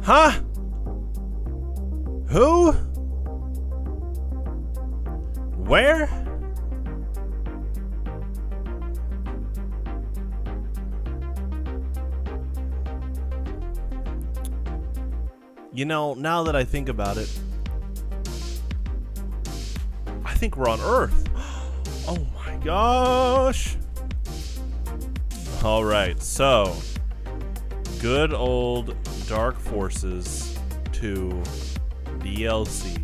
Huh? Who? Where? You know, now that I think about it, I think we're on Earth. Oh my gosh. All right, so good old Dark Forces 2 DLC.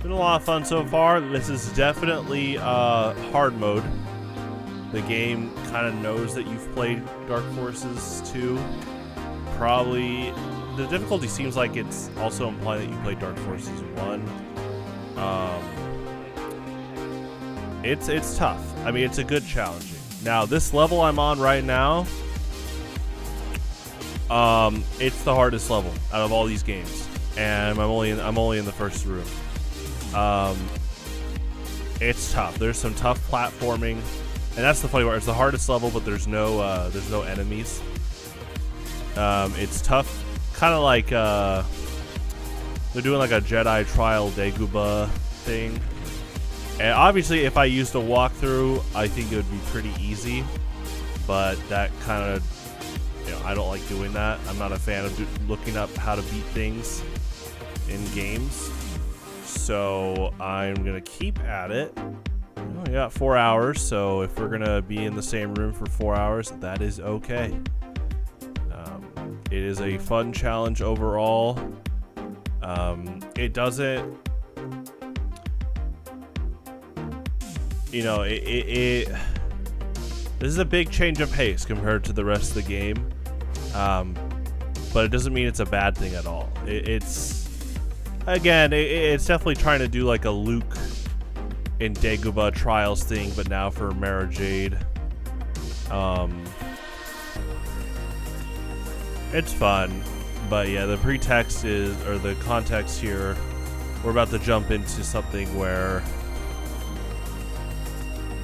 Been a lot of fun so far. This is definitely hard mode. The game kind of knows that you've played Dark Forces 2. Probably the difficulty seems like it's also implying that you played Dark Forces 1. It's tough. I mean, it's a good challenging. Now, this level I'm on right now, it's the hardest level out of all these games, and I'm only in the first room. It's tough. There's some tough platforming, and that's the funny part. It's the hardest level, but there's no enemies. It's tough, kind of like they're doing like a Jedi trial Dagobah thing. And obviously, if I used a walkthrough, I think it would be pretty easy. But that kind of, you know, I don't like doing that. I'm not a fan of looking up how to beat things in games. So I'm gonna keep at it. Oh, we got 4 hours, so if we're gonna be in the same room for 4 hours, that is okay. It is a fun challenge overall. It doesn't, you know, this is a big change of pace compared to the rest of the game, but it doesn't mean it's a bad thing at all. It's definitely trying to do like a Luke in Dagobah Trials thing, but now for Mara Jade. It's fun, but yeah, the pretext is, or the context here, we're about to jump into something where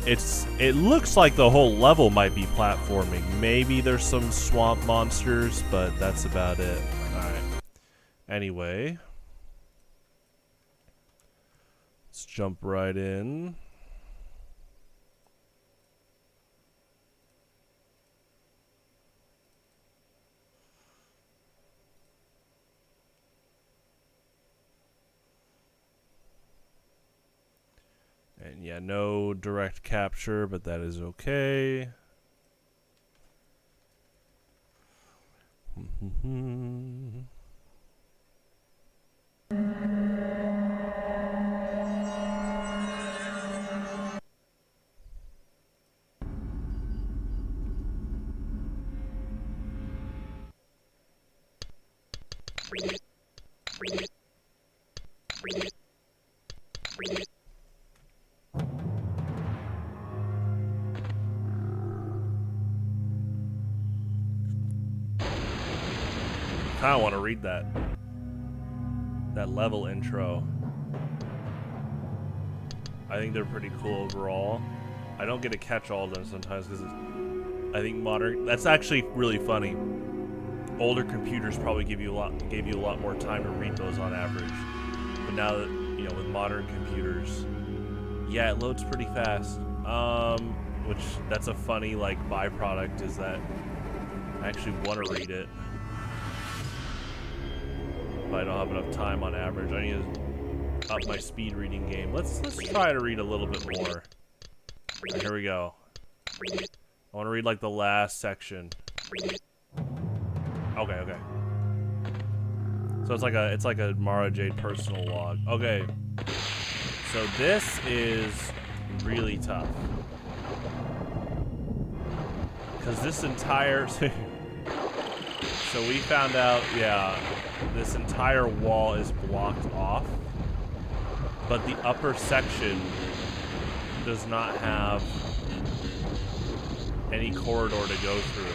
it looks like the whole level might be platforming. Maybe there's some swamp monsters, but that's about it. Alright. Anyway. Let's jump right in. And yeah, no direct capture, but that is okay. I kind of want to read that level intro. I think they're pretty cool overall. I don't get to catch all of them sometimes because I think that's actually really funny. Older computers probably gave you a lot more time to read those on average. But now that, you know, with modern computers, yeah, it loads pretty fast. Which that's a funny like byproduct, is that I actually want to read it. But I don't have enough time on average. I need to up my speed reading game. Let's try to read a little bit more. Right, here we go. I want to read like the last section. Okay. So it's like a Mara Jade personal log. Okay. So this is really tough. Cause this entire so we found out, yeah, this entire wall is blocked off, but the upper section does not have any corridor to go through.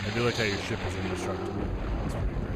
I do like how your ship is indestructible. That's pretty great.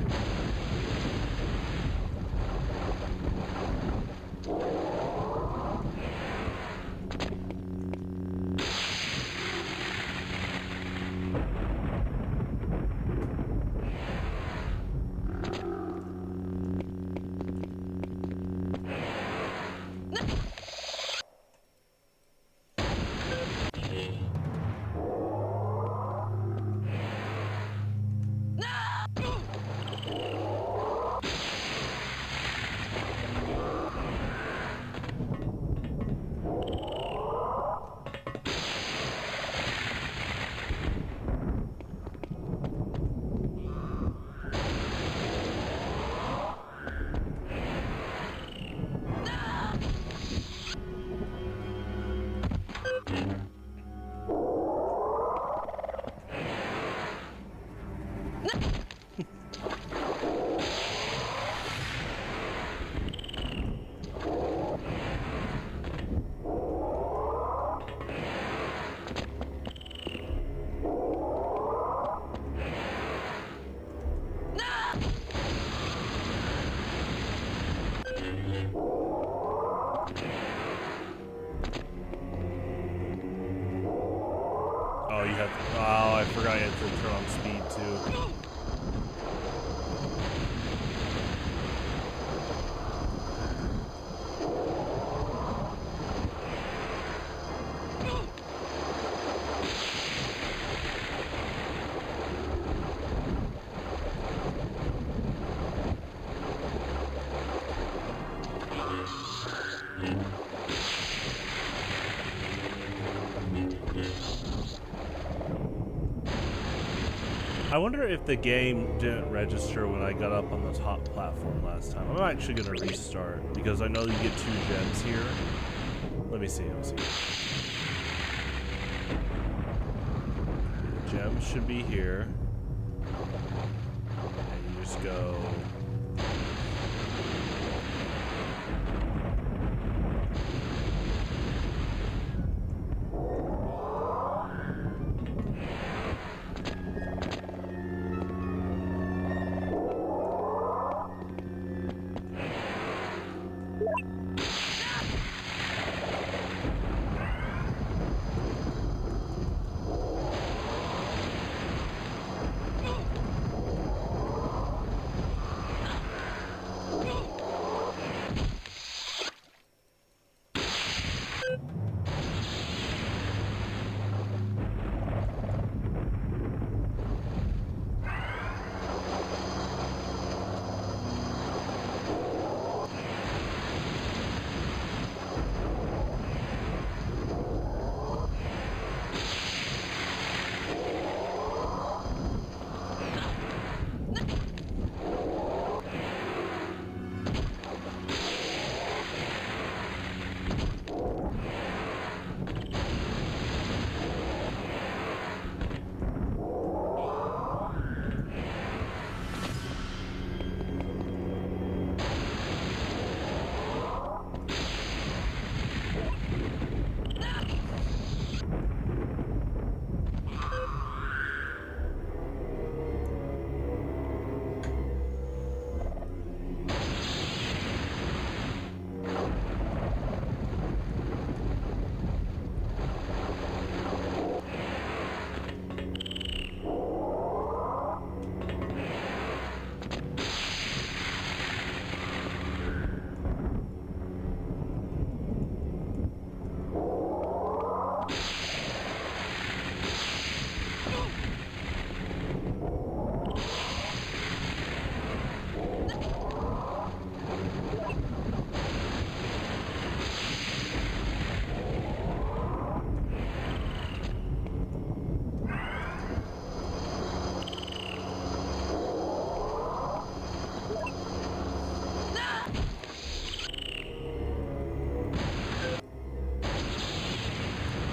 Oh, you have to, oh, I forgot you had to turn on speed too. I wonder if the game didn't register when I got up on the top platform last time. I'm actually going to restart because I know you get 2 gems here. Let me see. The gems should be here. And you just go...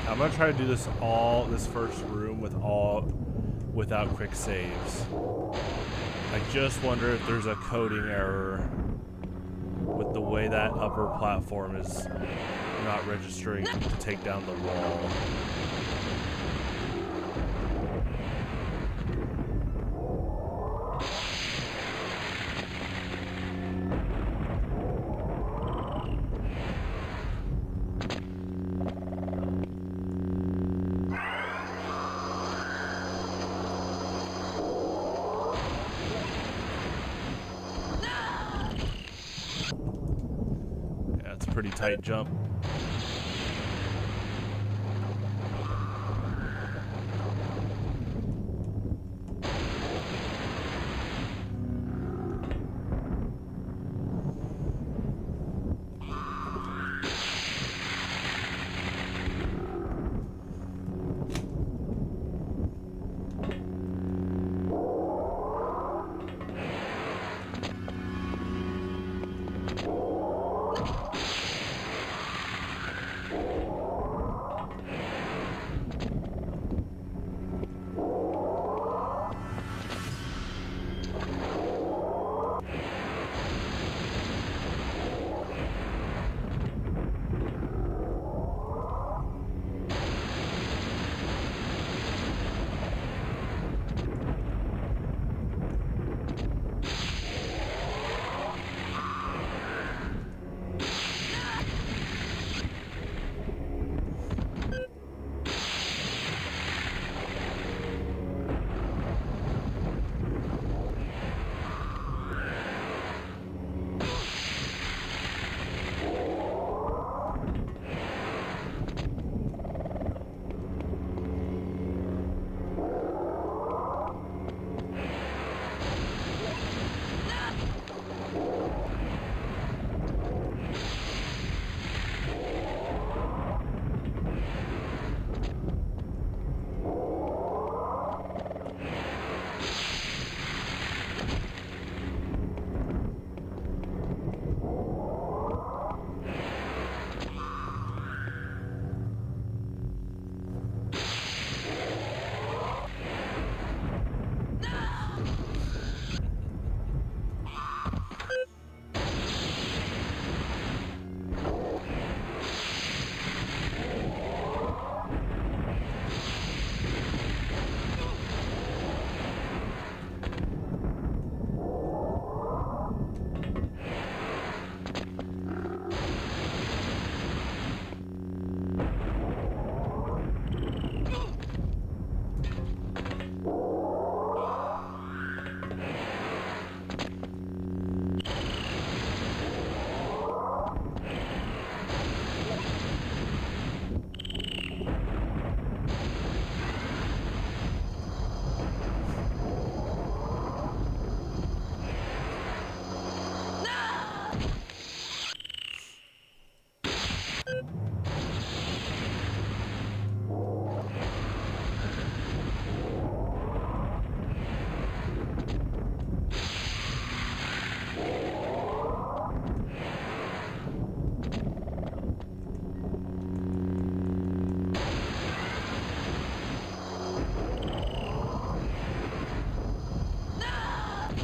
I'm gonna try to do this first room without quick saves. I just wonder if there's a coding error with the way that upper platform is not registering to take down the wall. tight jump.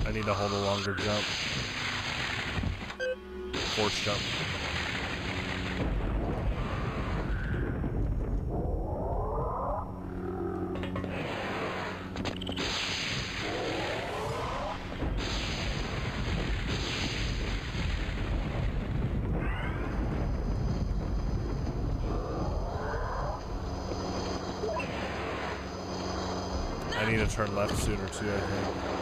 I need to hold a longer jump. Force jump. I need to turn left sooner too, I think.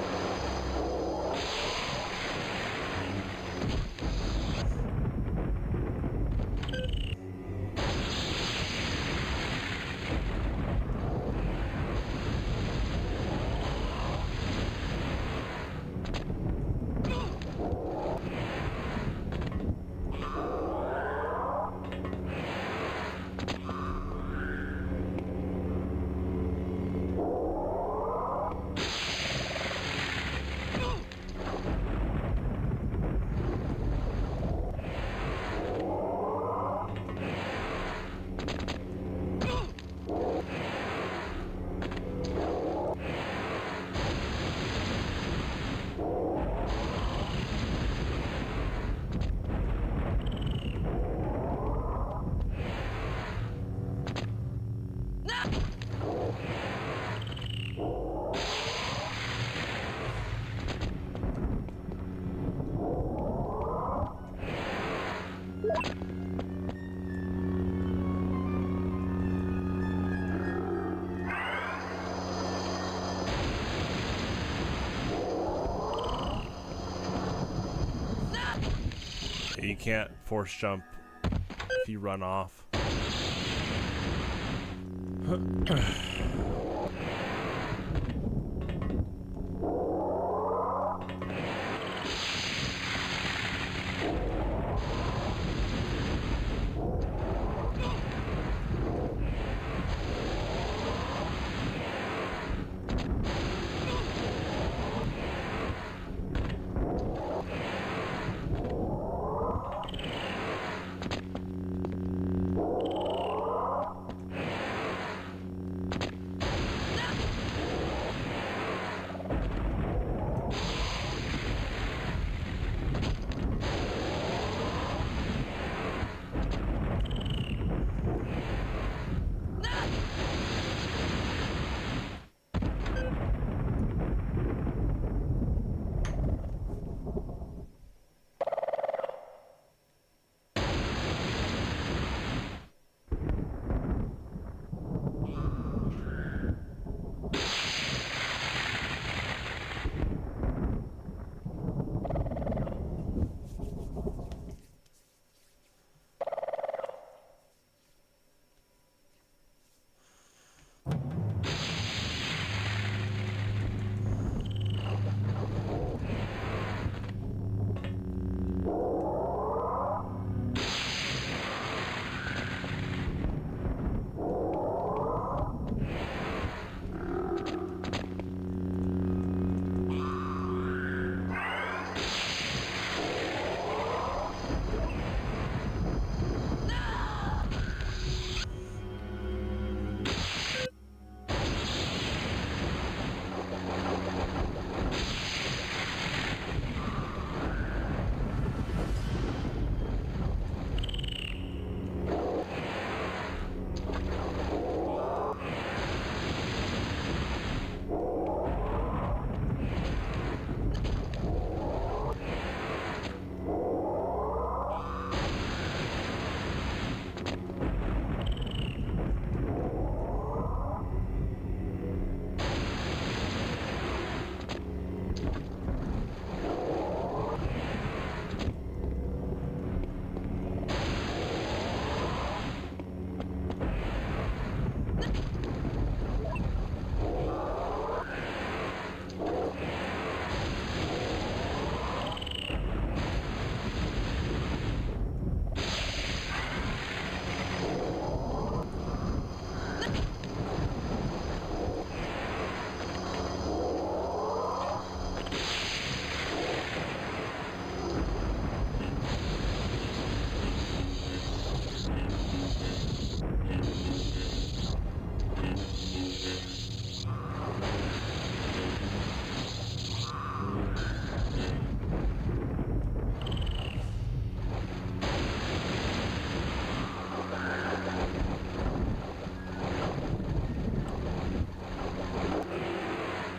You can't force jump if you run off.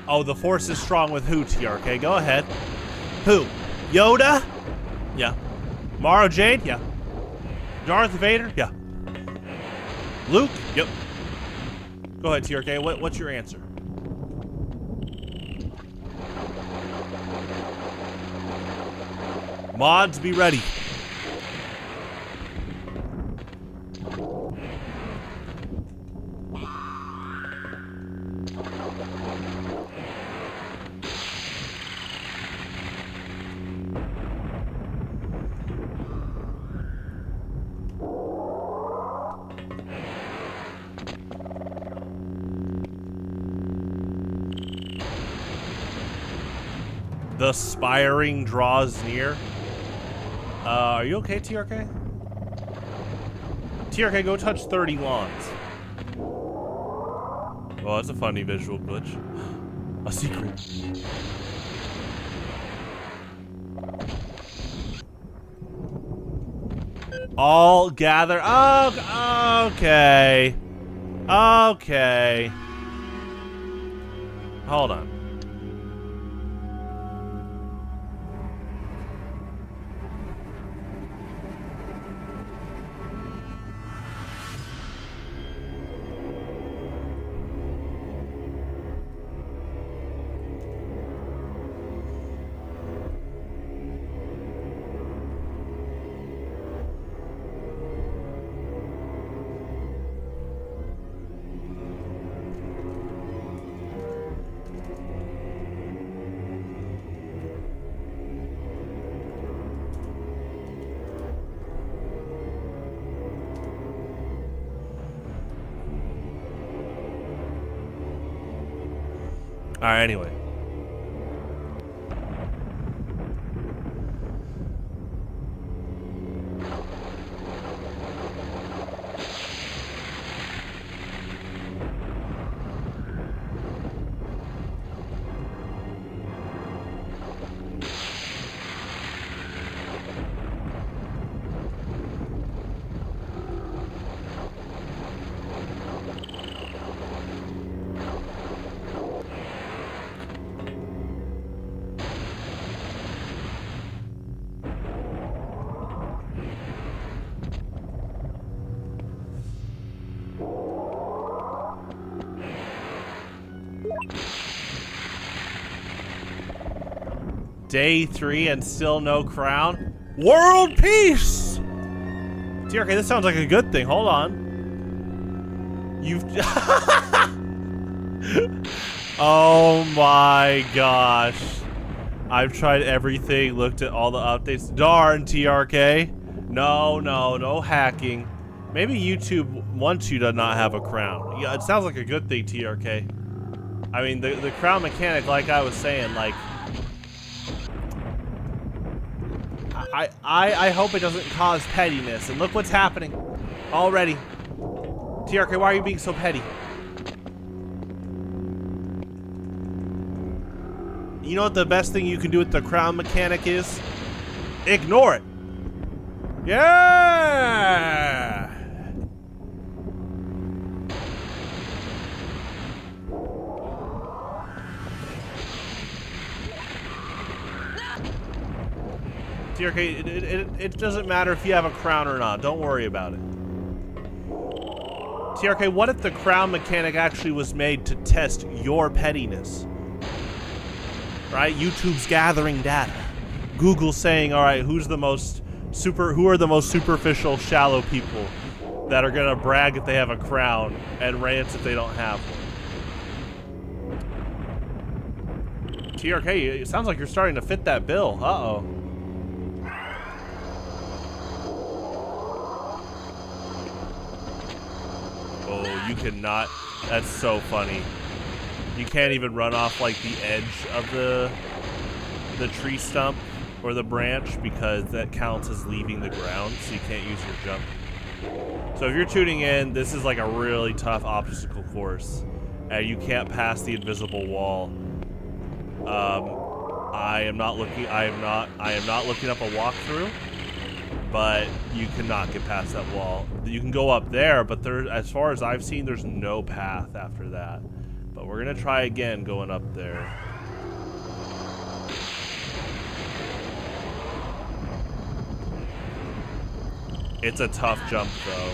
Oh, the Force is strong with who, TRK? Go ahead. Who? Yoda? Yeah. Mara Jade? Yeah. Darth Vader? Yeah. Luke? Yep. Go ahead, TRK. What's your answer? Mods, be ready. The spiring draws near. Are you okay, TRK? TRK, go touch 30 lawns. Well, that's a funny visual glitch. A secret. All gather. Oh, okay. Okay. Hold on. Alright, anyway. Day 3 and still no crown? World peace! TRK, this sounds like a good thing. Hold on. You've... Oh my gosh. I've tried everything, looked at all the updates. Darn, TRK. No hacking. Maybe YouTube wants you to not have a crown. Yeah, it sounds like a good thing, TRK. I mean, the crown mechanic, like I was saying, like... I hope it doesn't cause pettiness. And look what's happening already. TRK, why are you being so petty? You know what the best thing you can do with the crown mechanic is? Ignore it. Yeah! TRK, it doesn't matter if you have a crown or not. Don't worry about it. TRK, what if the crown mechanic actually was made to test your pettiness? Right? YouTube's gathering data. Google's saying, all right, who are the most superficial, shallow people that are gonna brag if they have a crown and rant if they don't have one? TRK, it sounds like you're starting to fit that bill. Uh-oh. Oh, you cannot. That's so funny. You can't even run off like the edge of the tree stump or the branch because that counts as leaving the ground, so you can't use your jump. So if you're tuning in, this is like a really tough obstacle course, and you can't pass the invisible wall. I am not looking up a walkthrough, but you cannot get past that wall. You can go up there, but there, as far as I've seen, there's no path after that. But we're gonna try again going up there. It's a tough jump though.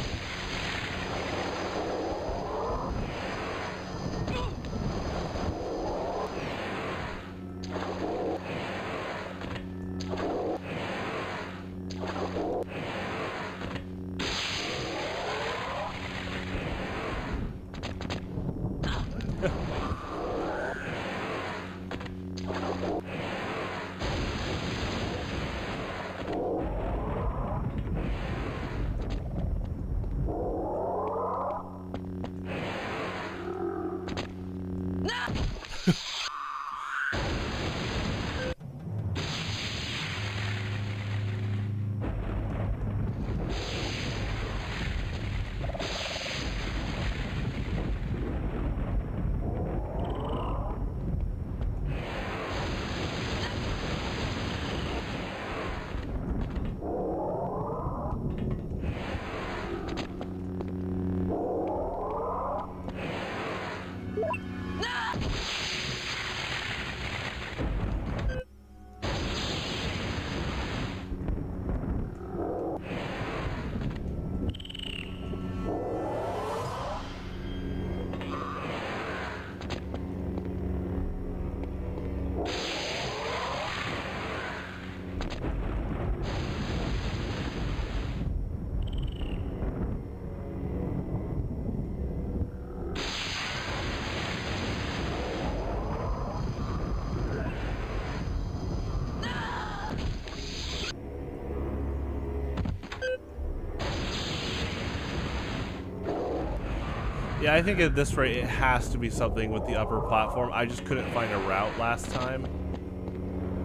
Yeah, I think at this rate it has to be something with the upper platform. I just couldn't find a route last time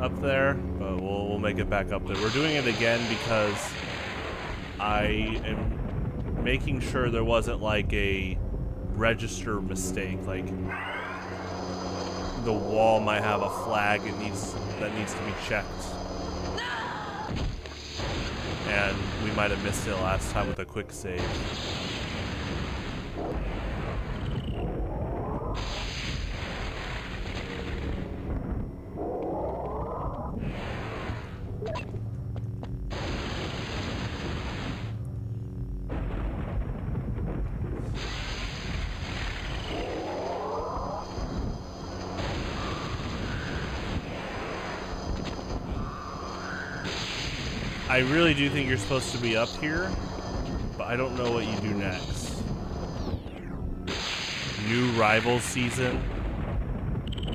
up there, but we'll make it back up there. We're doing it again because I am making sure there wasn't like a register mistake. Like the wall might have a flag that needs to be checked. And we might have missed it last time with a quick save. I really do think you're supposed to be up here, but I don't know what you do next. New Rivals season.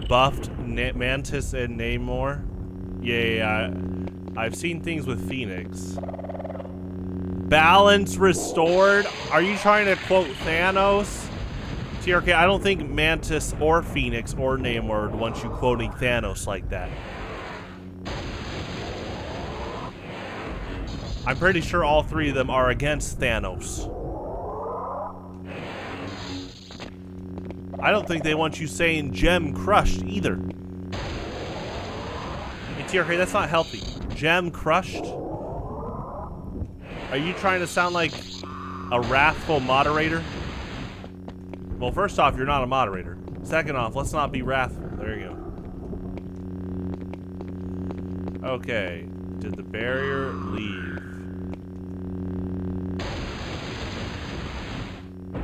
Buffed Mantis and Namor. Yeah, I've seen things with Phoenix. Balance restored? Are you trying to quote Thanos? TRK, I don't think Mantis or Phoenix or Namor would want you quoting Thanos like that. I'm pretty sure all three of them are against Thanos. I don't think they want you saying gem crushed either. Hey, TRK, that's not healthy. Gem crushed? Are you trying to sound like a wrathful moderator? Well, first off, you're not a moderator. Second off, let's not be wrathful. There you go. Okay. Did the barrier leave?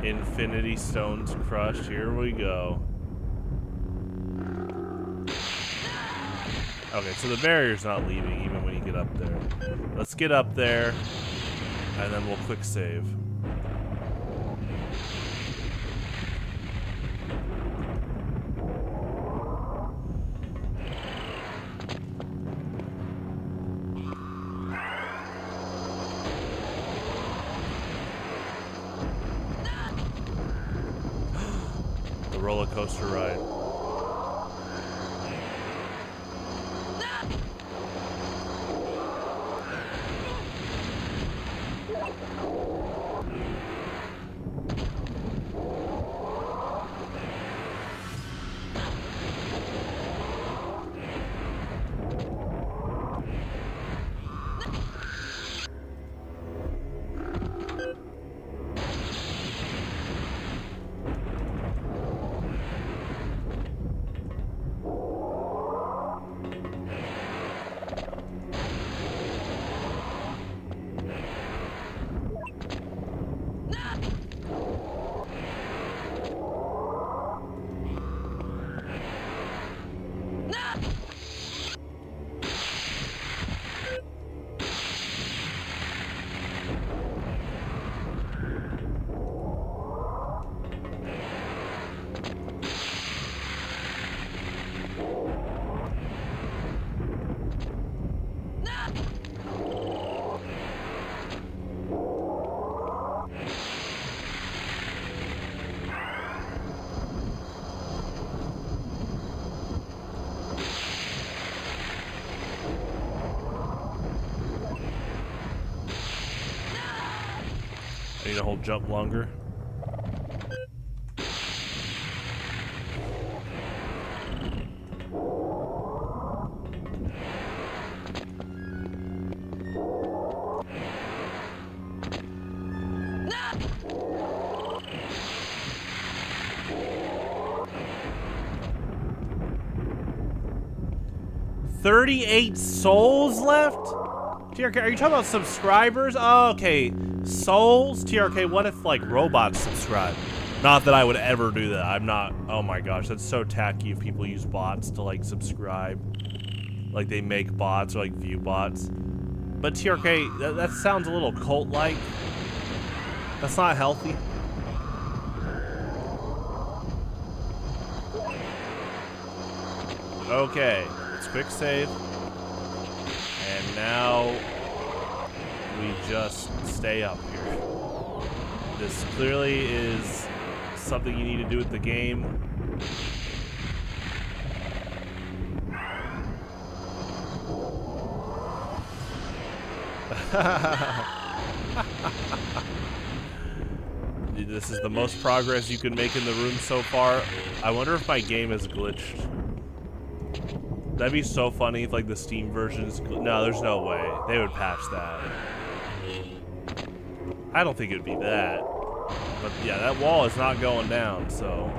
Infinity Stones crushed. Here we go. Okay, so the barrier's not leaving even when you get up there. Let's get up there, and then we'll quick save. Roller coaster ride. I need to hold jump longer. $38 souls left? TRK, are you talking about subscribers? Oh, okay. Souls? TRK, what if, like, robots subscribe? Not that I would ever do that. I'm not. Oh my gosh, that's so tacky if people use bots to, like, subscribe. Like, they make bots or, like, view bots. But TRK, that sounds a little cult-like. That's not healthy. Okay, let's quick save. And now we just stay up here. This clearly is something you need to do with the game. This is the most progress you can make in the room so far. I wonder if my game is glitched. That'd be so funny if like the Steam version's no, there's no way. They would patch that. I don't think it'd be that. But yeah, that wall is not going down, so.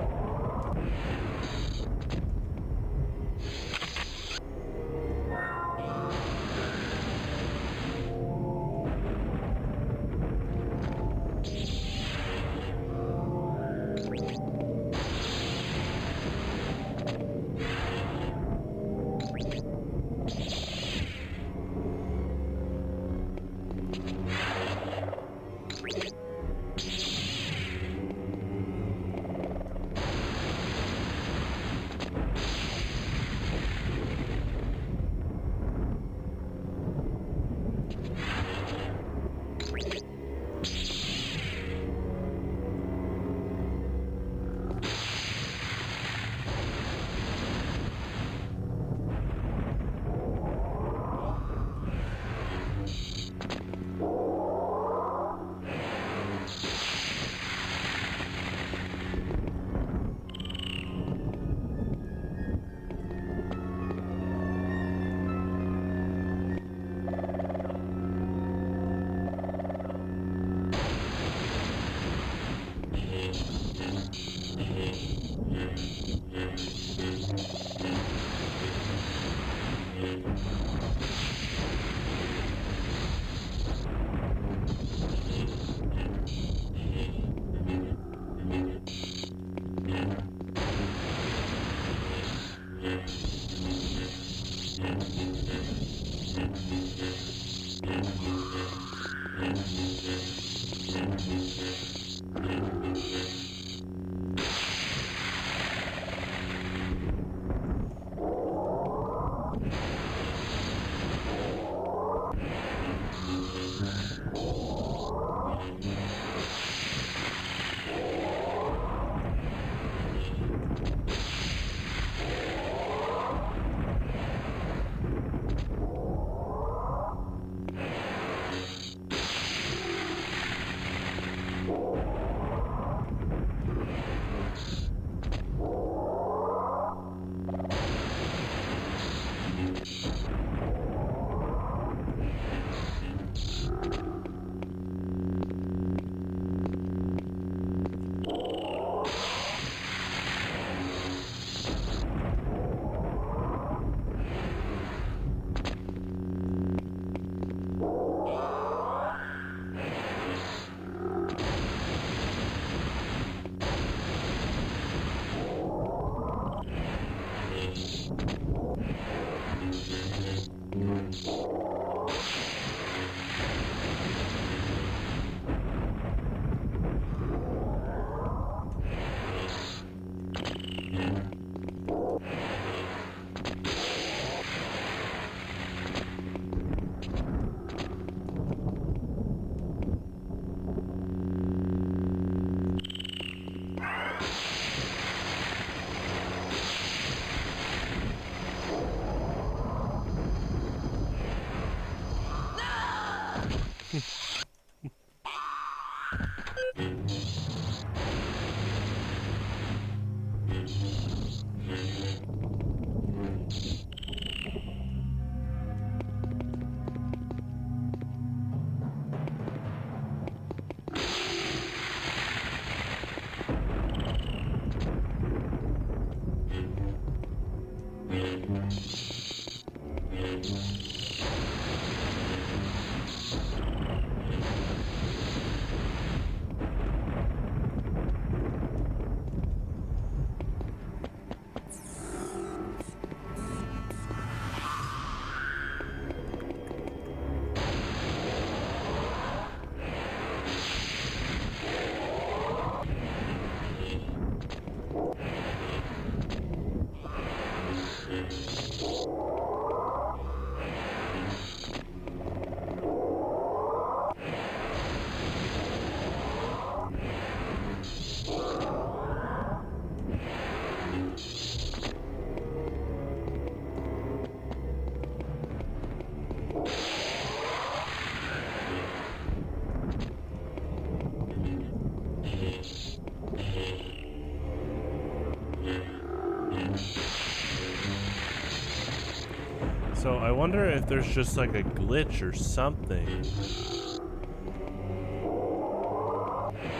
So I wonder if there's just like a glitch or something.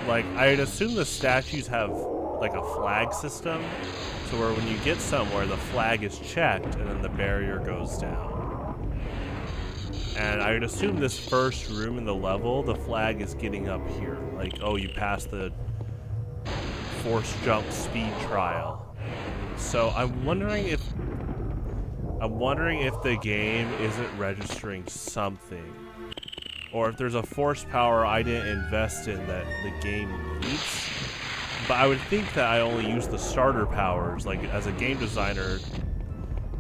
Like, I'd assume the statues have like a flag system, so where when you get somewhere, the flag is checked and then the barrier goes down. And I would assume this first room in the level, the flag is getting up here. Like, oh, you passed the force jump speed trial. So I'm wondering if the game isn't registering something, or if there's a force power I didn't invest in that the game needs. But I would think that I only use the starter powers. Like, as a game designer,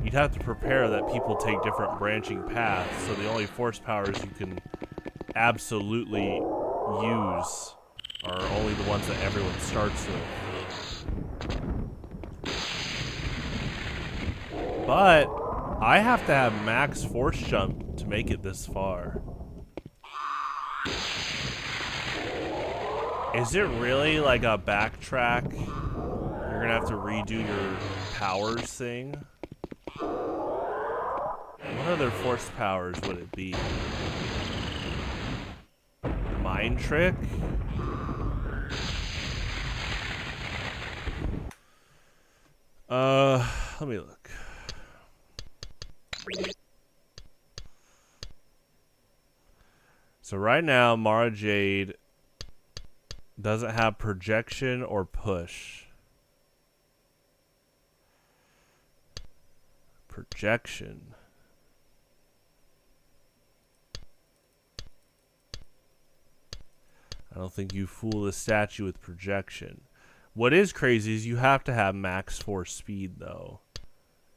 you'd have to prepare that people take different branching paths, so the only force powers you can absolutely use are only the ones that everyone starts with. But I have to have max force jump to make it this far. Is it really like a backtrack? You're gonna have to redo your powers thing? What other force powers would it be? Mind trick? Let me look. So right now, Mara Jade doesn't have projection or push. Projection. I don't think you fool the statue with projection. What is crazy is you have to have max force speed, though.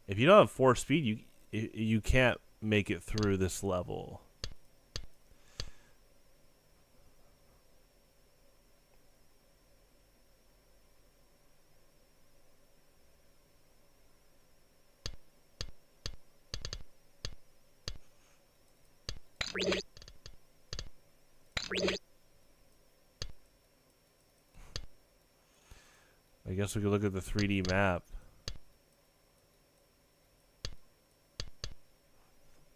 If you don't have force speed, you can't make it through this level. I guess we could look at the 3D map.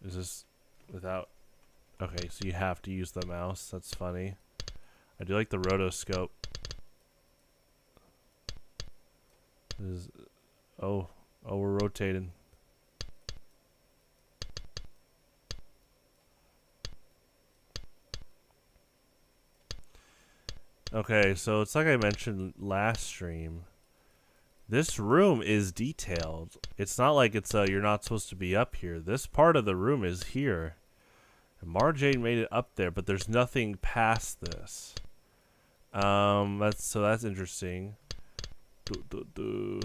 Is this without... Okay, so you have to use the mouse. That's funny. I do like the rotoscope. Oh, we're rotating. Okay, so it's like I mentioned last stream. This room is detailed. It's not like it's you're not supposed to be up here. This part of the room is here. And Mara Jade made it up there, but there's nothing past this. That's interesting. Do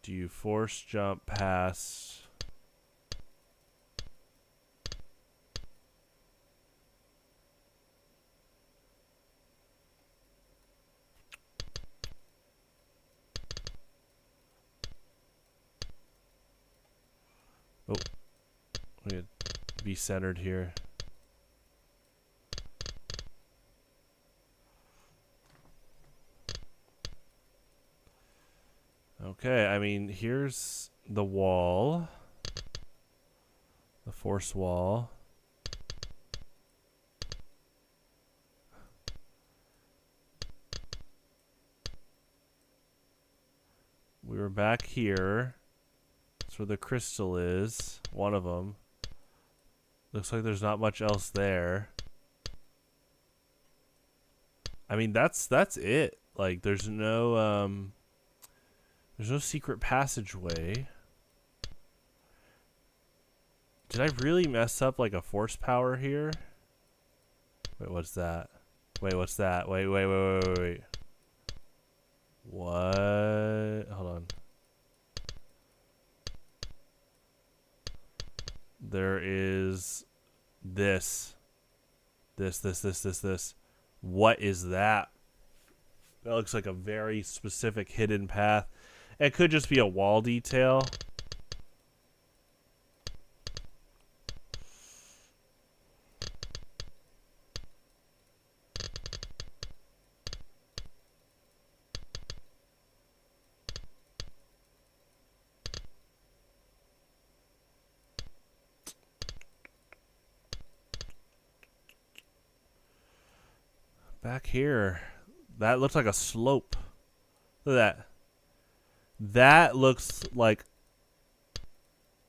you force jump past? Oh, let me be centered here. Okay, I mean, here's the wall. The force wall. We were back here. That's where the crystal is. One of them. Looks like there's not much else there. I mean, that's it. Like, there's no secret passageway. Did I really mess up like a force power here? Wait, what's that? Wait, what's that? Wait. What? Hold on. There is this. What is that? That looks like a very specific hidden path. It could just be a wall detail. Back here. That looks like a slope. Look at that. That looks like...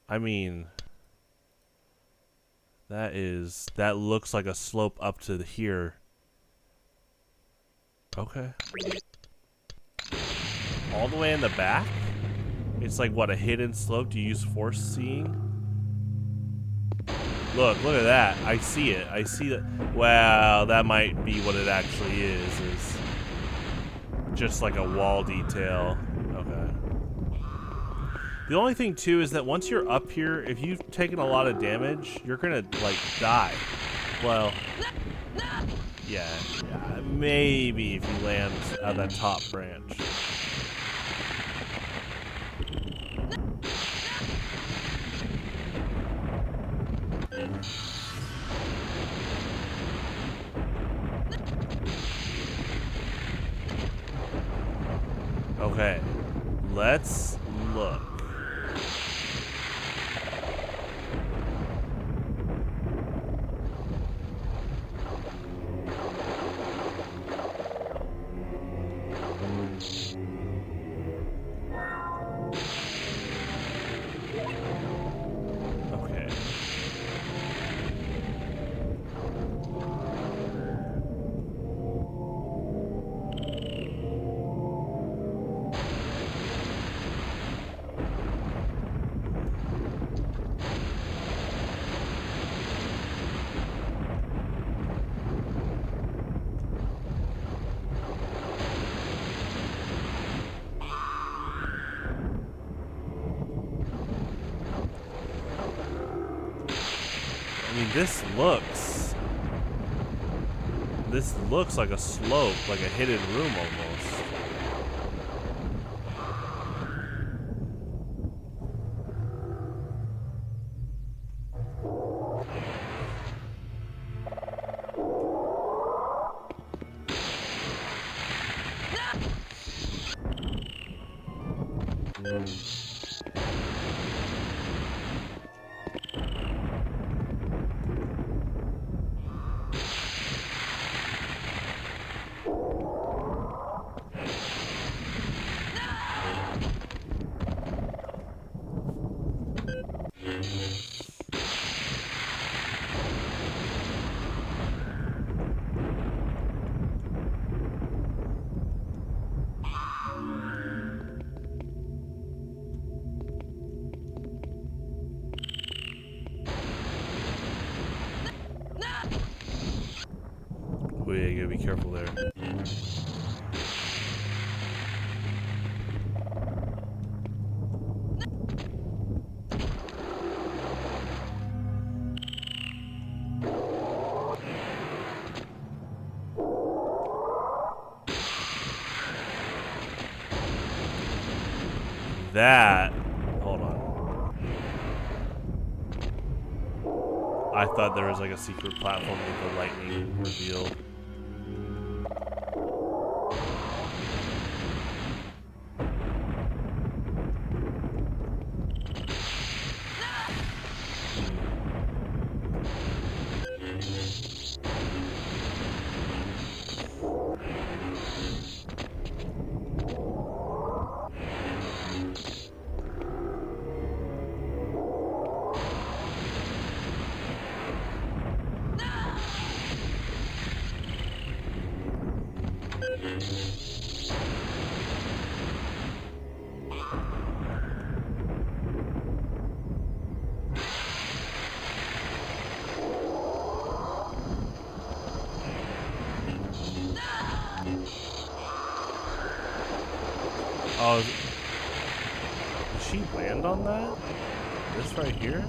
I mean... That looks like a slope up to here. Okay. All the way in the back? It's like, what, a hidden slope? Do you use force seeing? Look at that. I see it. I see that. Wow, that might be what it actually is just like a wall detail. Okay. The only thing, too, is that once you're up here, if you've taken a lot of damage, you're gonna, like, die. Well, yeah, maybe if you land at that top branch. Okay, let's look. I mean, this looks like a slope, like a hidden room almost. Oh yeah, you gotta be careful there. That, hold on. I thought there was like a secret platform with the lightning reveal. Oh, did she land on that? This right here?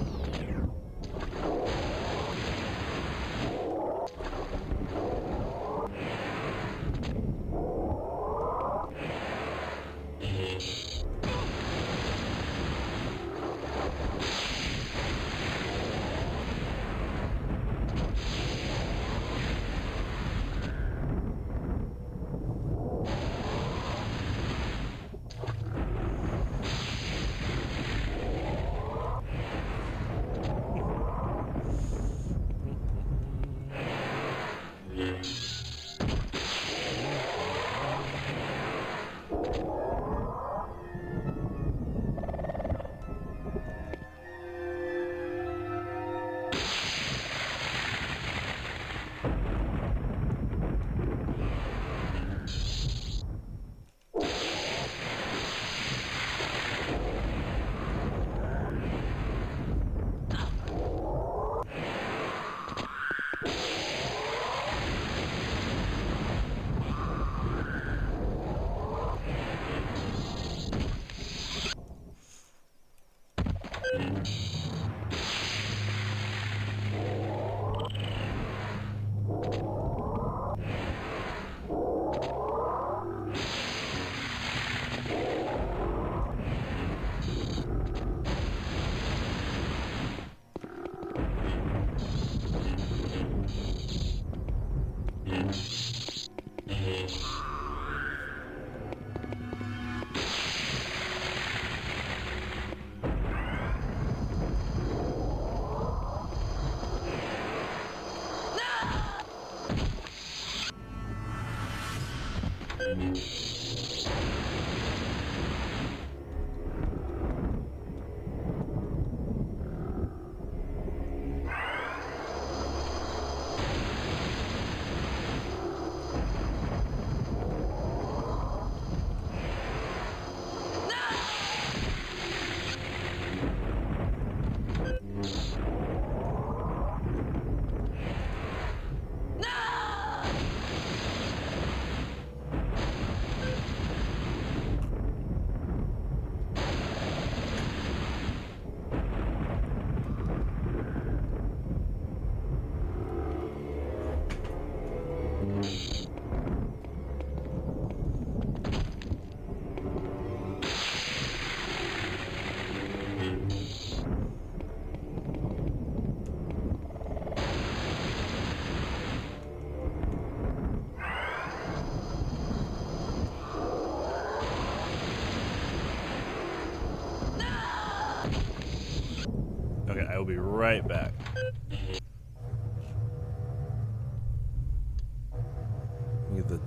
Okay, I will be right back. Get the.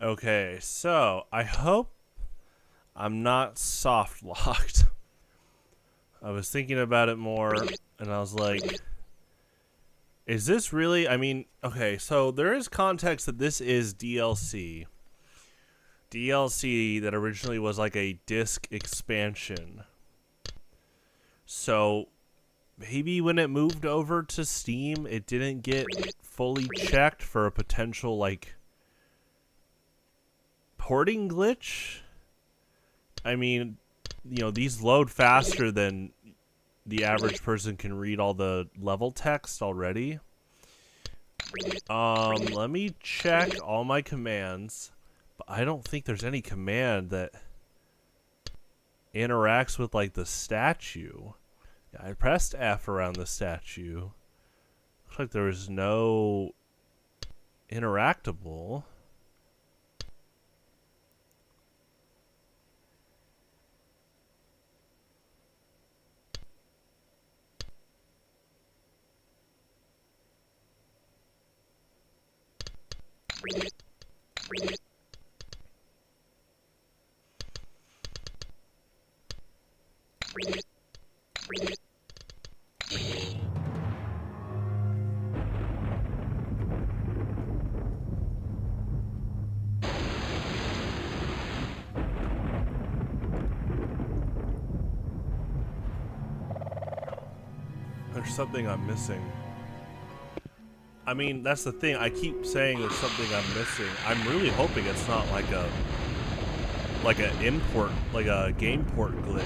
Okay, so I hope I'm not soft locked. I was thinking about it more, and I was like, is this really? I mean, okay, so there is context that this is DLC. DLC that originally was like a disc expansion. So maybe when it moved over to Steam, it didn't get fully checked for a potential like porting glitch. I mean, you know, these load faster than the average person can read all the level text already. Let me check all my commands, but I don't think there's any command that interacts with like the statue. Yeah, I pressed F around the statue. Looks like there was no interactable. There's something I'm missing. I mean, that's the thing. I keep saying there's something I'm missing. I'm really hoping it's not like an import, like a game port glitch.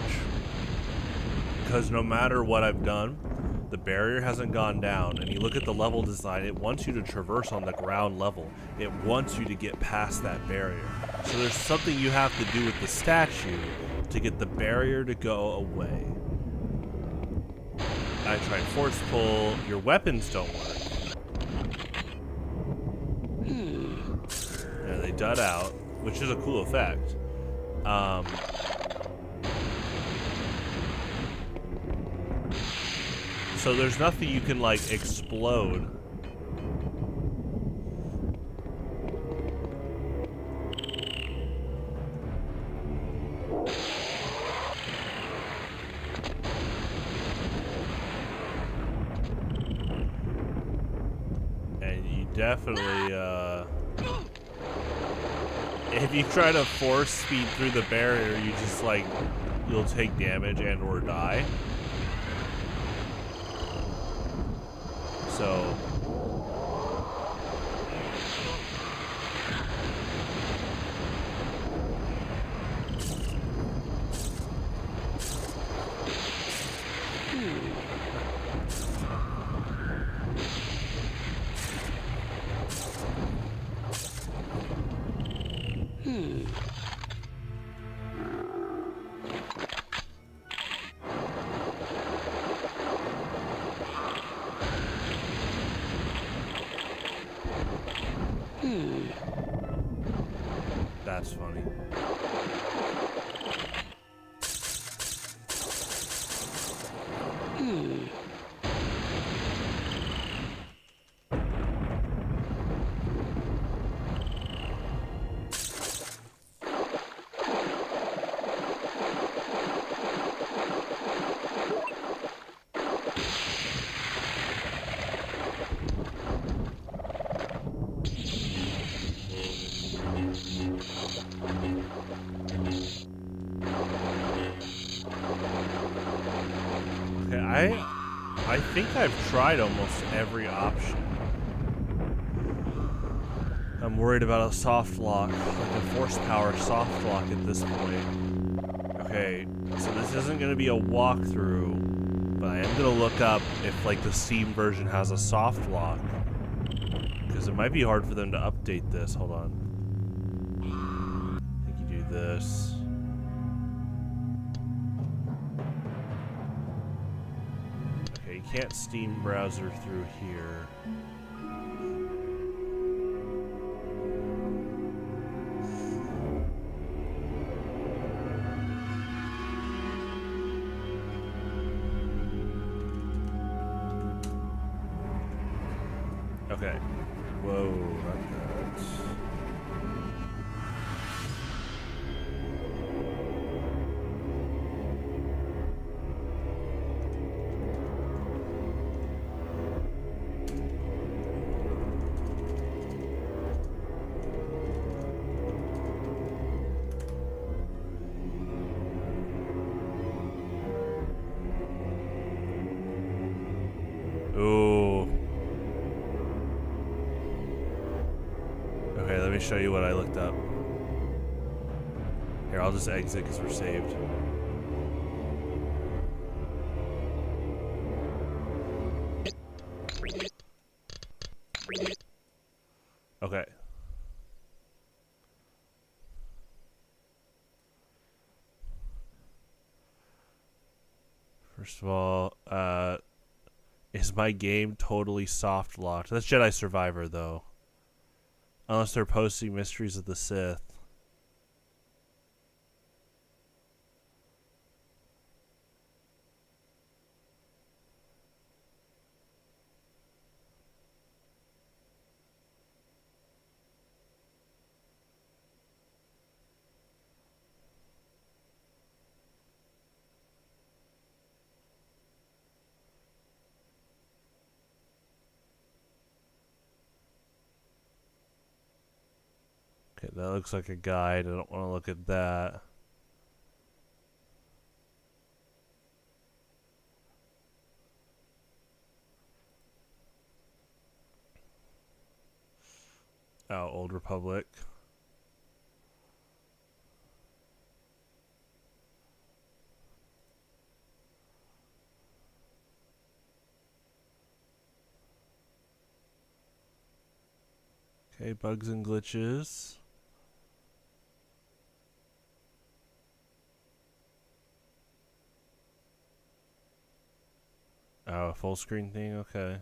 Because no matter what I've done, the barrier hasn't gone down. And you look at the level design, it wants you to traverse on the ground level. It wants you to get past that barrier. So there's something you have to do with the statue to get the barrier to go away. I tried force pull. Your weapons don't work. Yeah, they dud out, which is a cool effect. So there's nothing you can like explode. And you definitely, if you try to force speed through the barrier, you just like, you'll take damage and or die. So that's funny. I think I've tried almost every option. I'm worried about a soft lock, like a force power soft lock at this point. Okay, so this isn't going to be a walkthrough, but I am going to look up if like the Steam version has a soft lock, because it might be hard for them to update this. Hold on. I think you do this. Can't Steam browser through here. Okay. Whoa, not that. me show you what I looked up. Here, I'll just exit because we're saved. Okay. First of all, is my game totally soft locked? That's Jedi Survivor, though. Unless they're posting Mysteries of the Sith. Okay, that looks like a guide. I don't want to look at that. Oh, Old Republic. Okay, bugs and glitches. Oh, a full screen thing? Okay.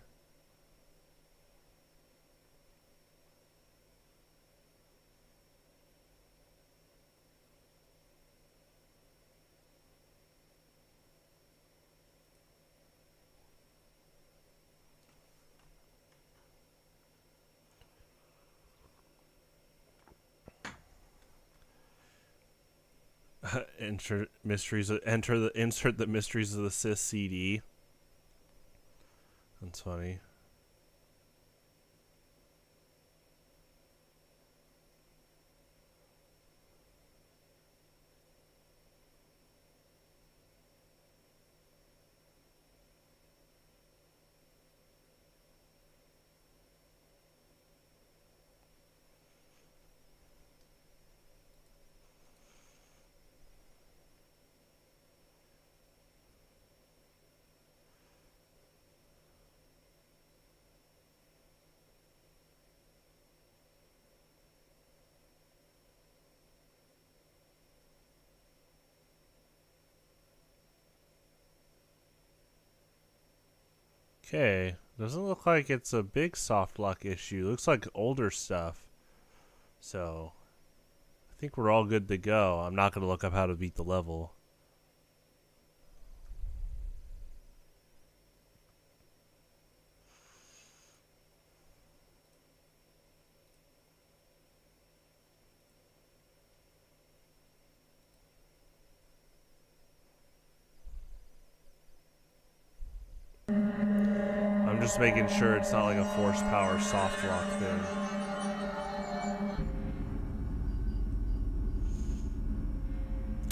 Insert the Mysteries of the Sith CD. That's funny. Okay, doesn't look like it's a big soft lock issue. Looks like older stuff. So, I think we're all good to go. I'm not going to look up how to beat the level. I'm just making sure it's not like a force power soft lock thing.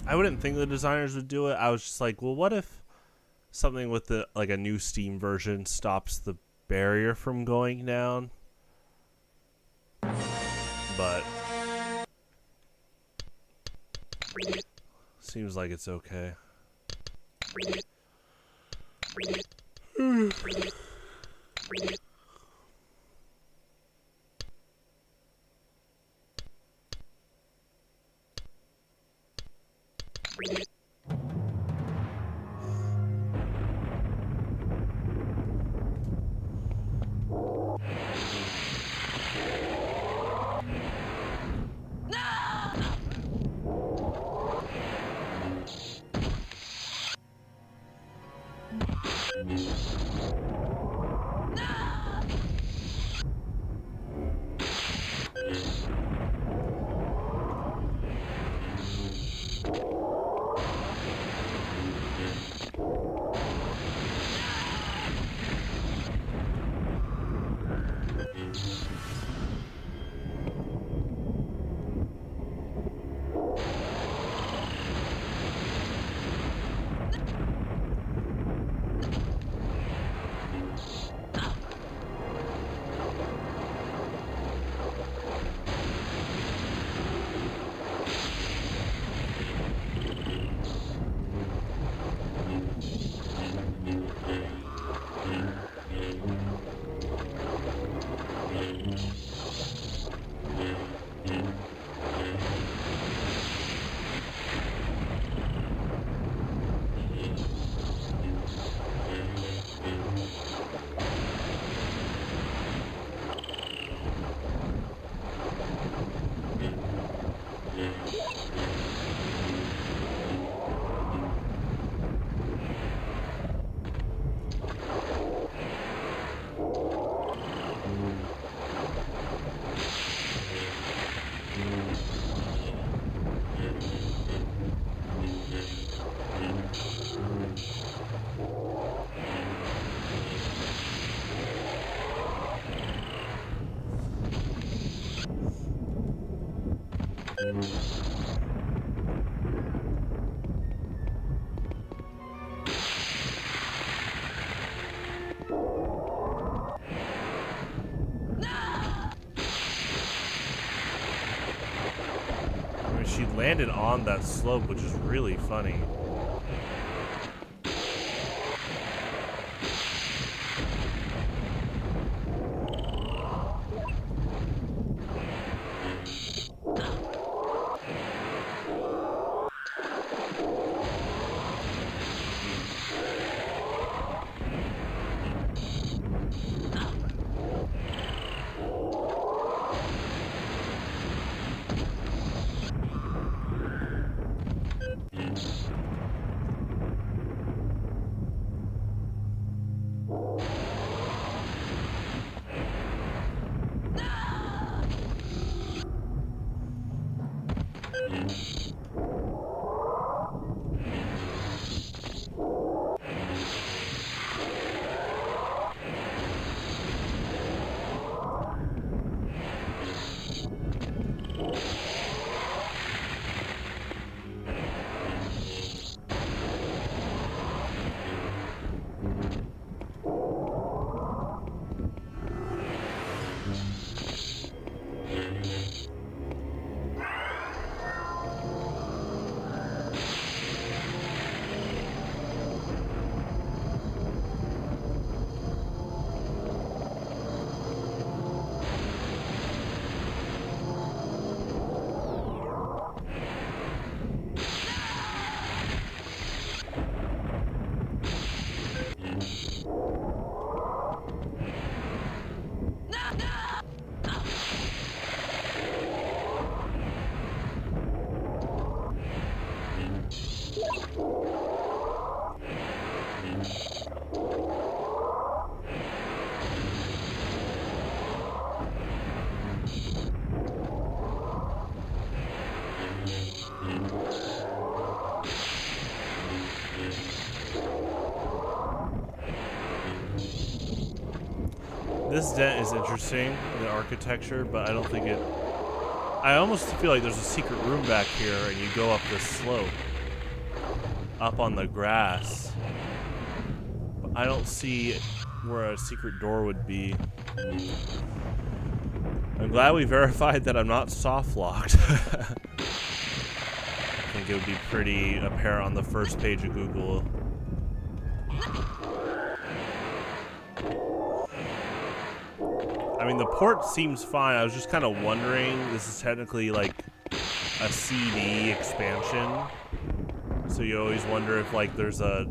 I wouldn't think the designers would do it. I was just like, well, what if something with the like a new Steam version stops the barrier from going down? But seems like it's okay. I mean, she landed on that slope, which is really funny. This dent is interesting, the architecture, but I don't think it... I almost feel like there's a secret room back here, and you go up this slope. Up on the grass. But I don't see where a secret door would be. I'm glad we verified that I'm not soft-locked. I think it would be pretty apparent on the first page of Google. I mean, the port seems fine. I was just kind of wondering, this is technically like a CD expansion. So you always wonder if like there's a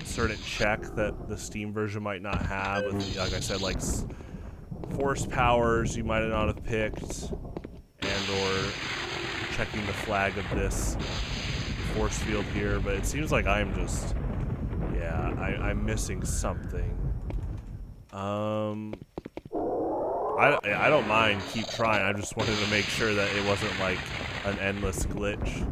certain check that the Steam version might not have. With, like I said, like force powers you might not have picked, and or checking the flag of this force field here. But it seems like I'm just, yeah, I'm missing something. I don't mind, keep trying. I just wanted to make sure that it wasn't like an endless glitch.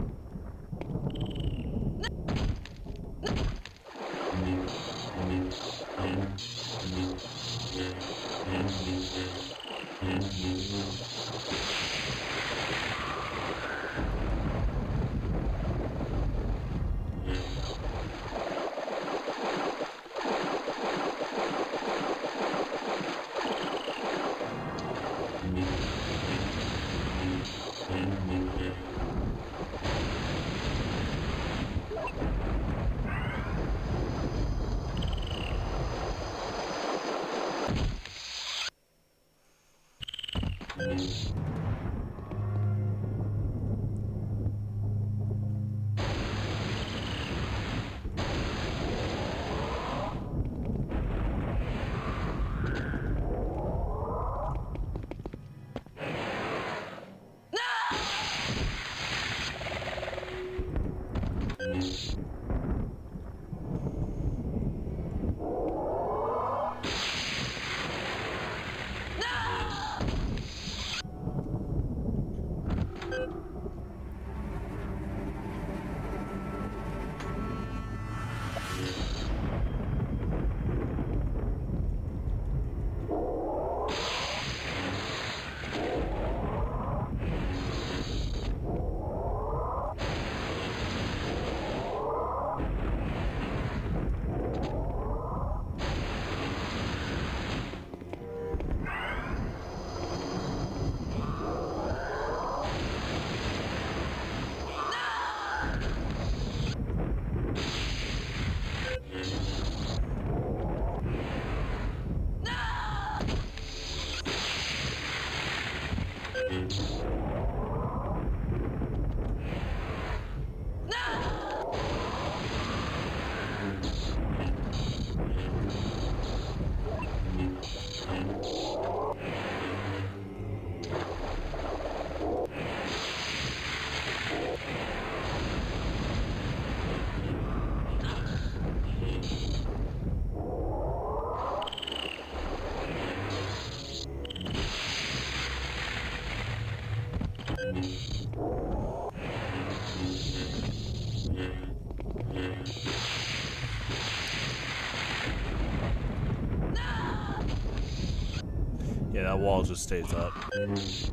Yeah, that wall just stays up. There's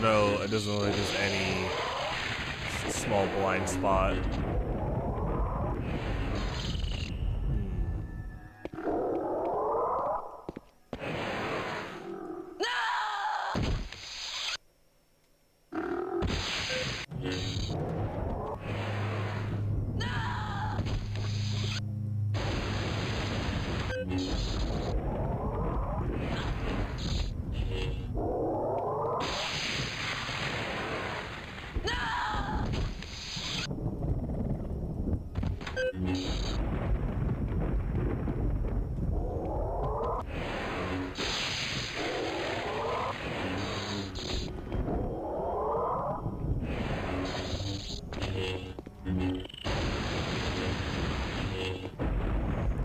no, it doesn't look like there's any small blind spot.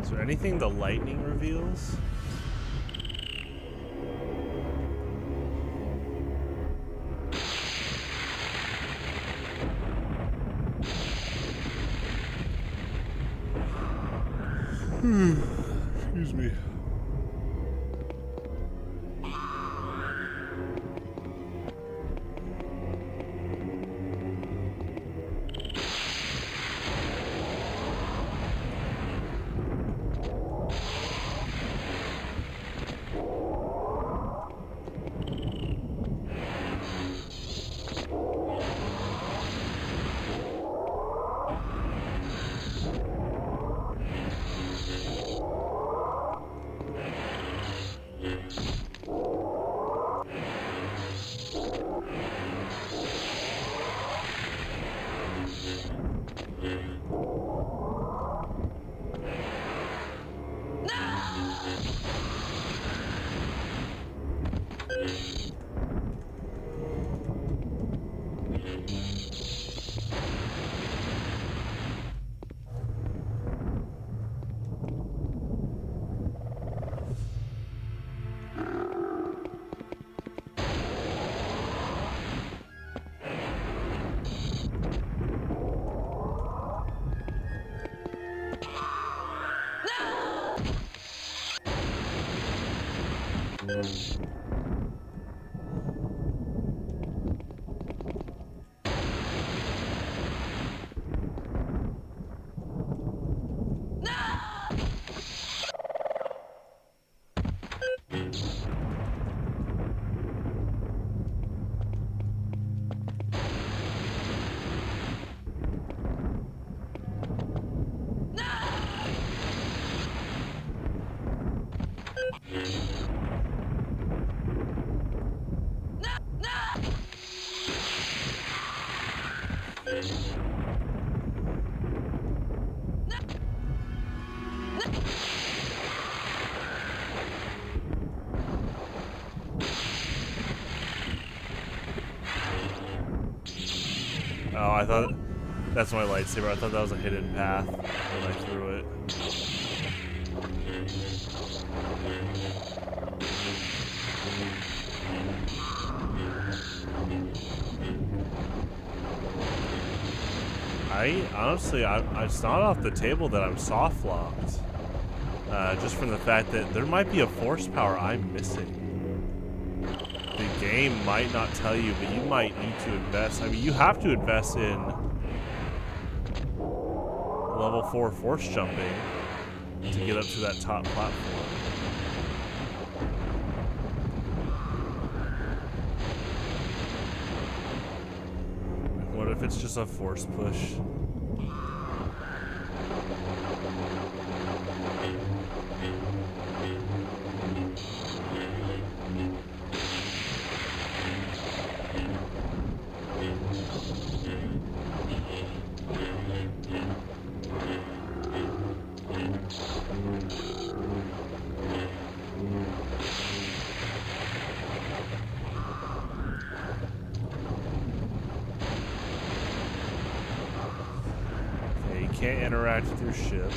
Is there anything the lightning reveals? Excuse me. Oh, I thought that's my lightsaber. I thought that was a hidden path when I threw it. Honestly, it's not off the table that I'm soft locked. Just from the fact that there might be a force power I'm missing. The game might not tell you, but you might need to invest. I mean, you have to invest in level 4 force jumping to get up to that top platform. What if it's just a force push? Can't interact with your ship.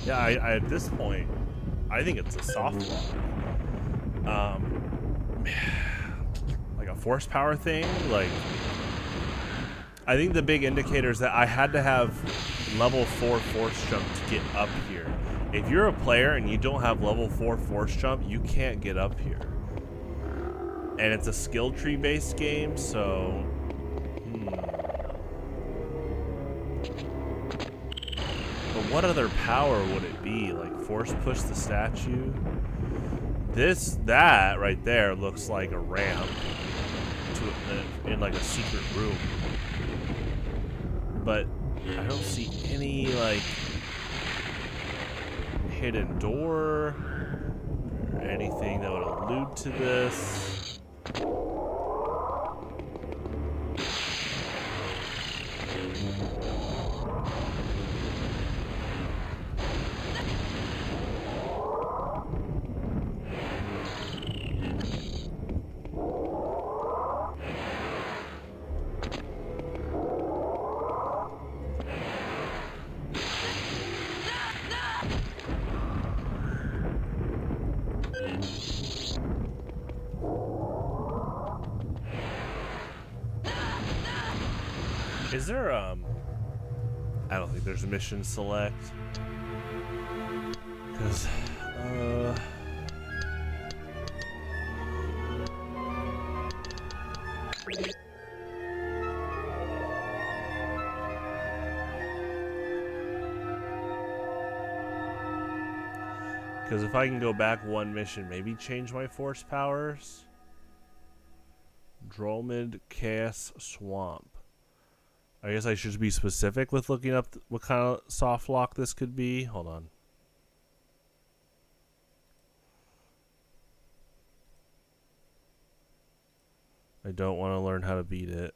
Yeah, I at this point, I think it's a soft lock. Like a force power thing. Like, I think the big indicator is that I had to have level 4 force jump to get up here. If you're a player and you don't have level 4 force jump, you can't get up here. And it's a skill tree based game, so But what other power would it be? Like force push the statue? That right there looks like a ramp to in like a secret room. But I don't see any like hidden door or anything that would allude to this. Is there, I don't think there's a mission select. Because, if I can go back one mission, maybe change my force powers. Dromid Chaos Swamp. I guess I should be specific with looking up what kind of soft lock this could be. Hold on. I don't want to learn how to beat it.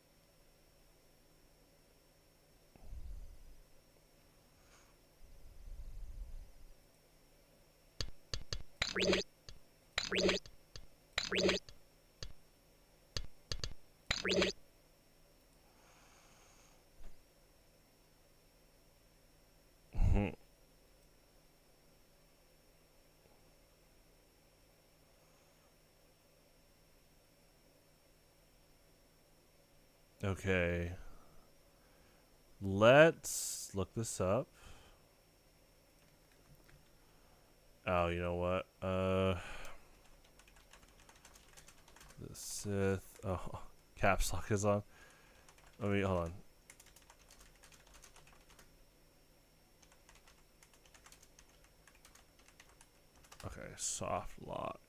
Okay. Let's look this up. Oh, you know what? The Sith. Oh, caps lock is on. Let me hold on. Okay, soft lock.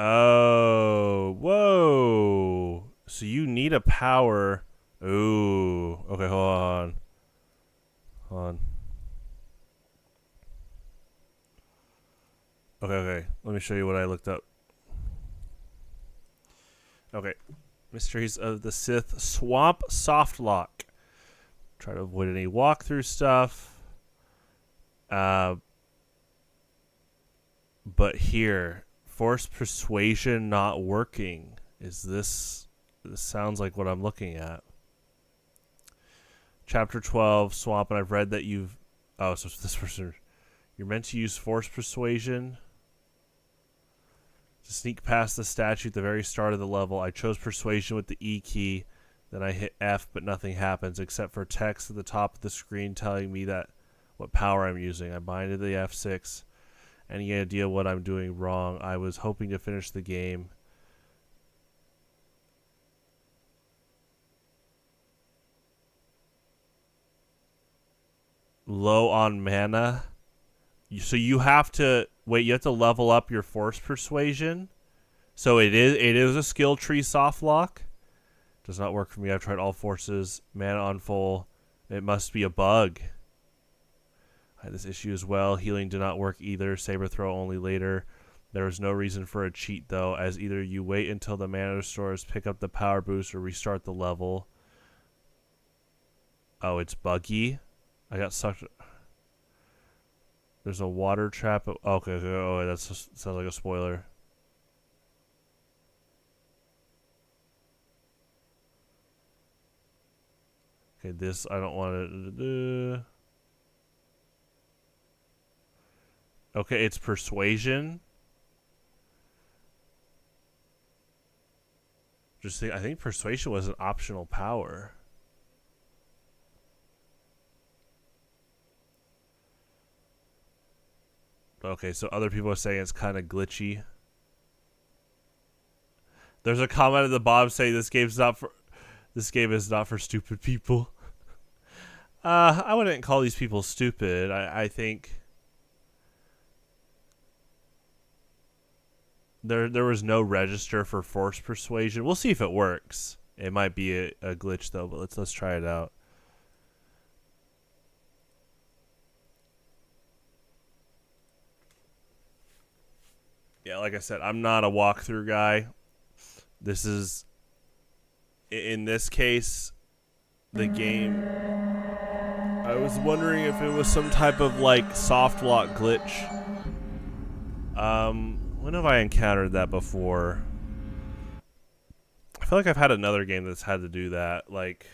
Oh, whoa. So you need a power. Ooh. Okay, hold on. Hold on. Okay. Let me show you what I looked up. Okay. Mysteries of the Sith Swamp Soft Lock. Try to avoid any walkthrough stuff. But here, force persuasion not working. Is this sounds like what I'm looking at. Chapter 12, Swamp, and I've read that you've... Oh, so this person... You're meant to use force persuasion to sneak past the statue at the very start of the level. I chose persuasion with the E key. Then I hit F, but nothing happens except for text at the top of the screen telling me that what power I'm using. I binded the F6. Any idea what I'm doing wrong? I was hoping to finish the game. Low on mana. So you have to wait. You have to level up your force persuasion. So it is a skill tree soft lock. Does not work for me. I've tried all forces. Mana on full. It must be a bug. I had this issue as well. Healing did not work either. Saber throw only later. There was no reason for a cheat though, as either you wait until the mana restores, pick up the power boost, or restart the level. Oh, it's buggy. I got sucked. There's a water trap. Okay. Oh, that sounds like a spoiler. Okay, this I don't want to. Okay, it's persuasion. I think persuasion was an optional power. Okay, so other people are saying it's kind of glitchy. There's a comment at the bottom saying this game is not for stupid people. I wouldn't call these people stupid. I think there was no register for force persuasion. We'll see if it works. It might be a glitch though, but let's try it out. Yeah, like I said, I'm not a walkthrough guy. This is, in this case, the game. I was wondering if it was some type of like soft lock glitch. When have I encountered that before? I feel like I've had another game that's had to do that. Like,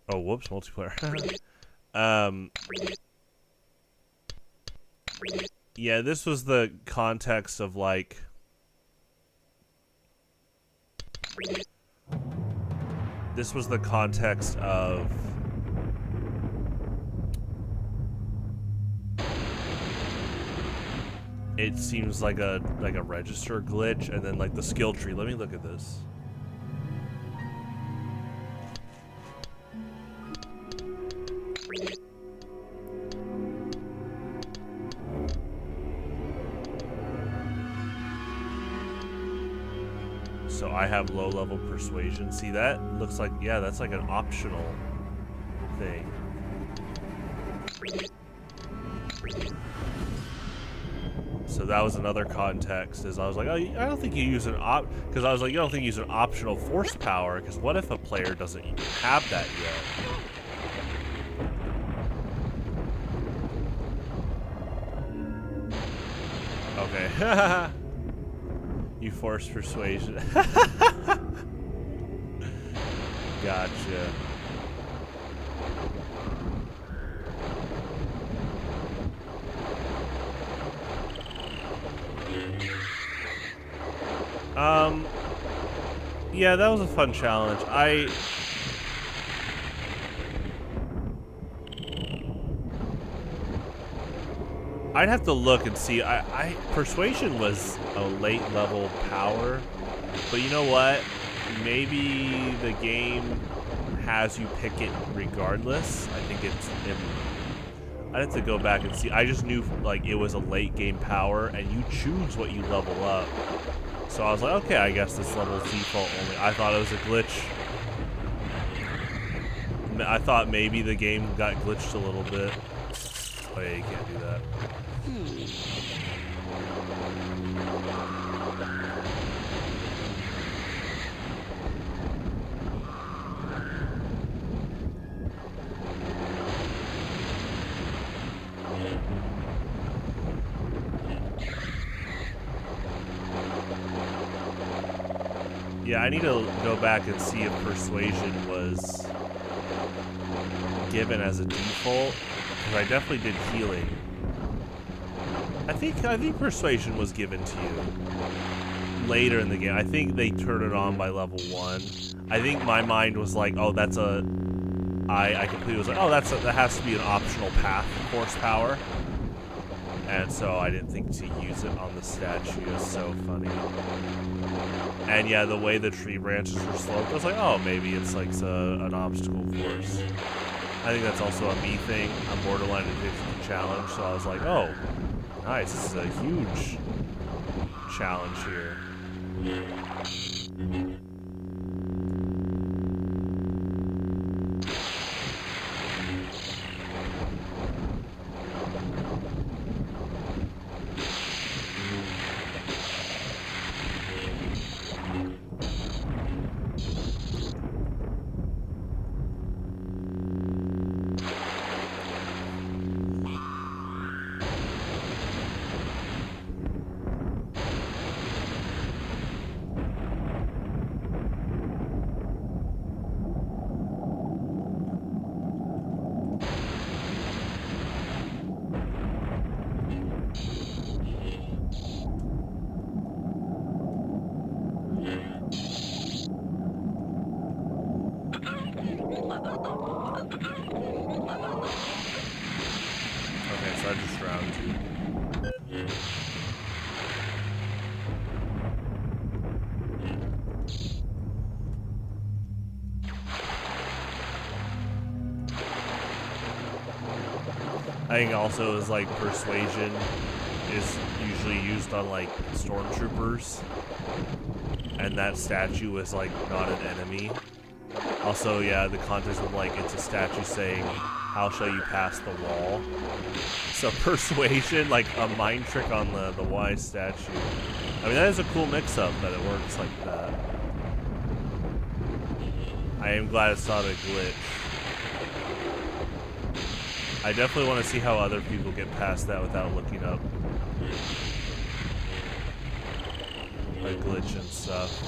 oh, whoops, multiplayer. Yeah, this was the context of like. This was the context of it seems like a register glitch, and then like the skill tree. Let me look at this. So I have low level persuasion. See, that looks like, yeah, that's like an optional thing. So that was another context, is I was like, oh, I don't think you use an because I was like, you don't think you use an optional force power, because what if a player doesn't even have that yet? Okay. You force persuasion. Gotcha. Yeah, that was a fun challenge. I'd have to look and see. Persuasion was a late level power, but you know what? Maybe the game has you pick it regardless. I think I'd have to go back and see. I just knew like it was a late game power, and you choose what you level up. So I was like, okay, I guess this level's default only. I thought it was a glitch. I thought maybe the game got glitched a little bit. Oh yeah, you can't do that. Yeah, I need to go back and see if persuasion was given as a default, because I definitely did healing. I think persuasion was given to you later in the game. I think they turned it on by level 1. I think my mind was like, oh, that's I completely was like, oh, that has to be an optional path, force power. and so I didn't think to use it on the statue. Is so funny. And yeah, the way the tree branches were sloped, I was like, oh, maybe it's like an obstacle course. I think that's also a me thing. I'm borderline addicted to challenge, so I was like, oh, nice. This is a huge challenge here. I think also is like persuasion is usually used on like stormtroopers, and that statue is like not an enemy. Also, yeah, the context of like it's a statue saying, "How shall you pass the wall?" So persuasion, like a mind trick on the wise statue. I mean, that is a cool mix-up that it works like that. I am glad it's not a glitch. I definitely want to see how other people get past that without looking up a glitch and stuff.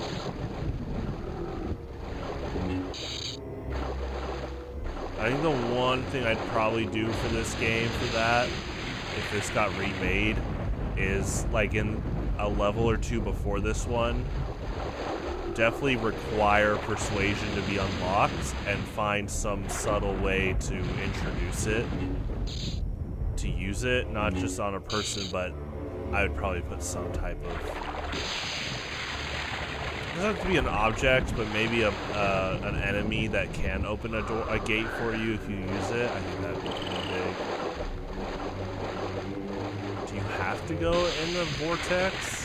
I think the one thing I'd probably do for this game for that, if this got remade, is like in a level or two before this one, definitely require persuasion to be unlocked and find some subtle way to introduce it, to use it, not just on a person, but I would probably put some type of, it doesn't have to be an object, but maybe an enemy that can open a gate for you if you use it. I think that would be pretty big. Do you have to go in the vortex?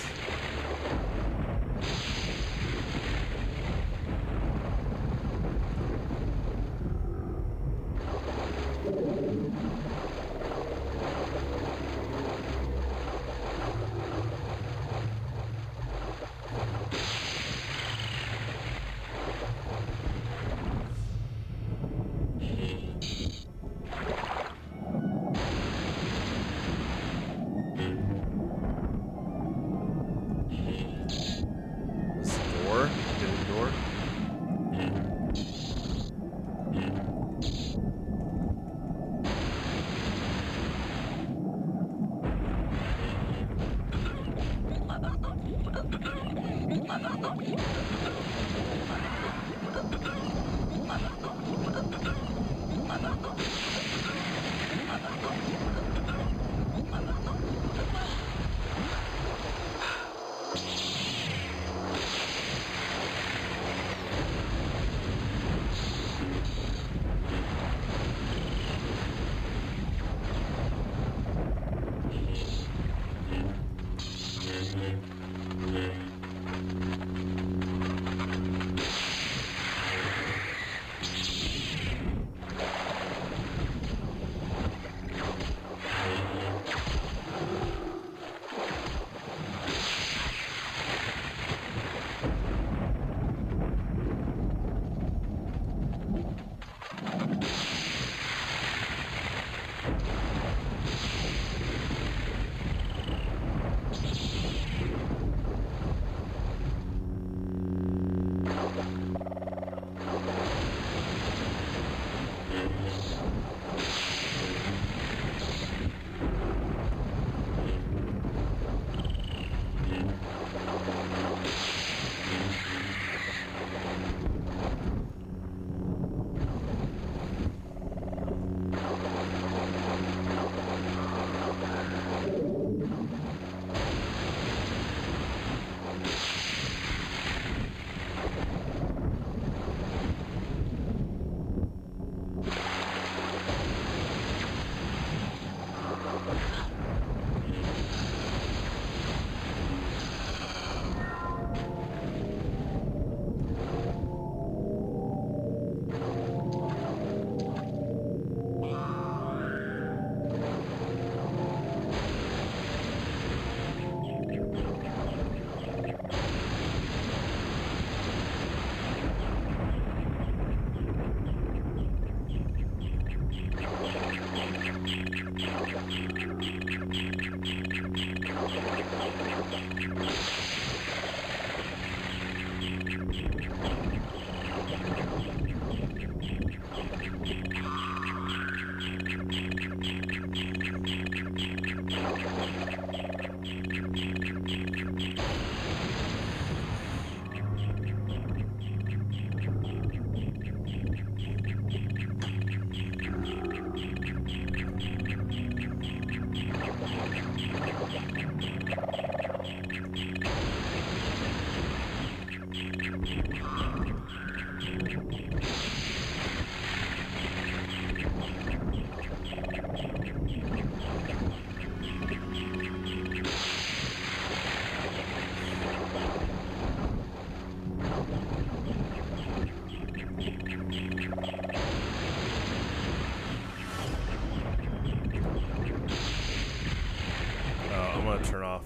I'm gonna turn off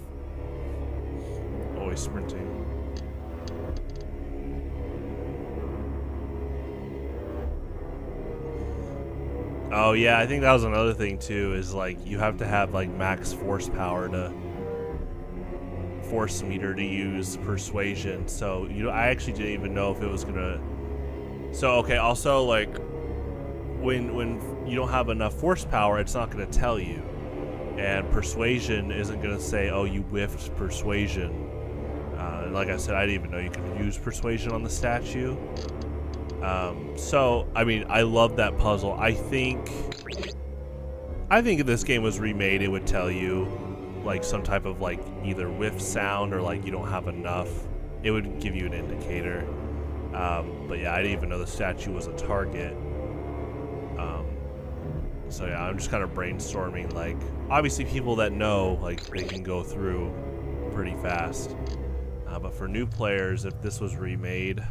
always sprinting. Oh yeah, I think that was another thing too, is like you have to have like max force power to force meter to use persuasion. So I actually didn't even know if it was gonna. So okay, also like when you don't have enough force power, it's not gonna tell you, and persuasion isn't gonna say, oh, you whiffed persuasion. And like I said, I didn't even know you could use persuasion on the statue. So I mean, I love that puzzle. I think if this game was remade, it would tell you like some type of like either whiff sound or like you don't have enough. It would give you an indicator. But yeah, I didn't even know the statue was a target. So yeah, I'm just kind of brainstorming. Like, obviously people that know, like, they can go through pretty fast. But for new players, if this was remade,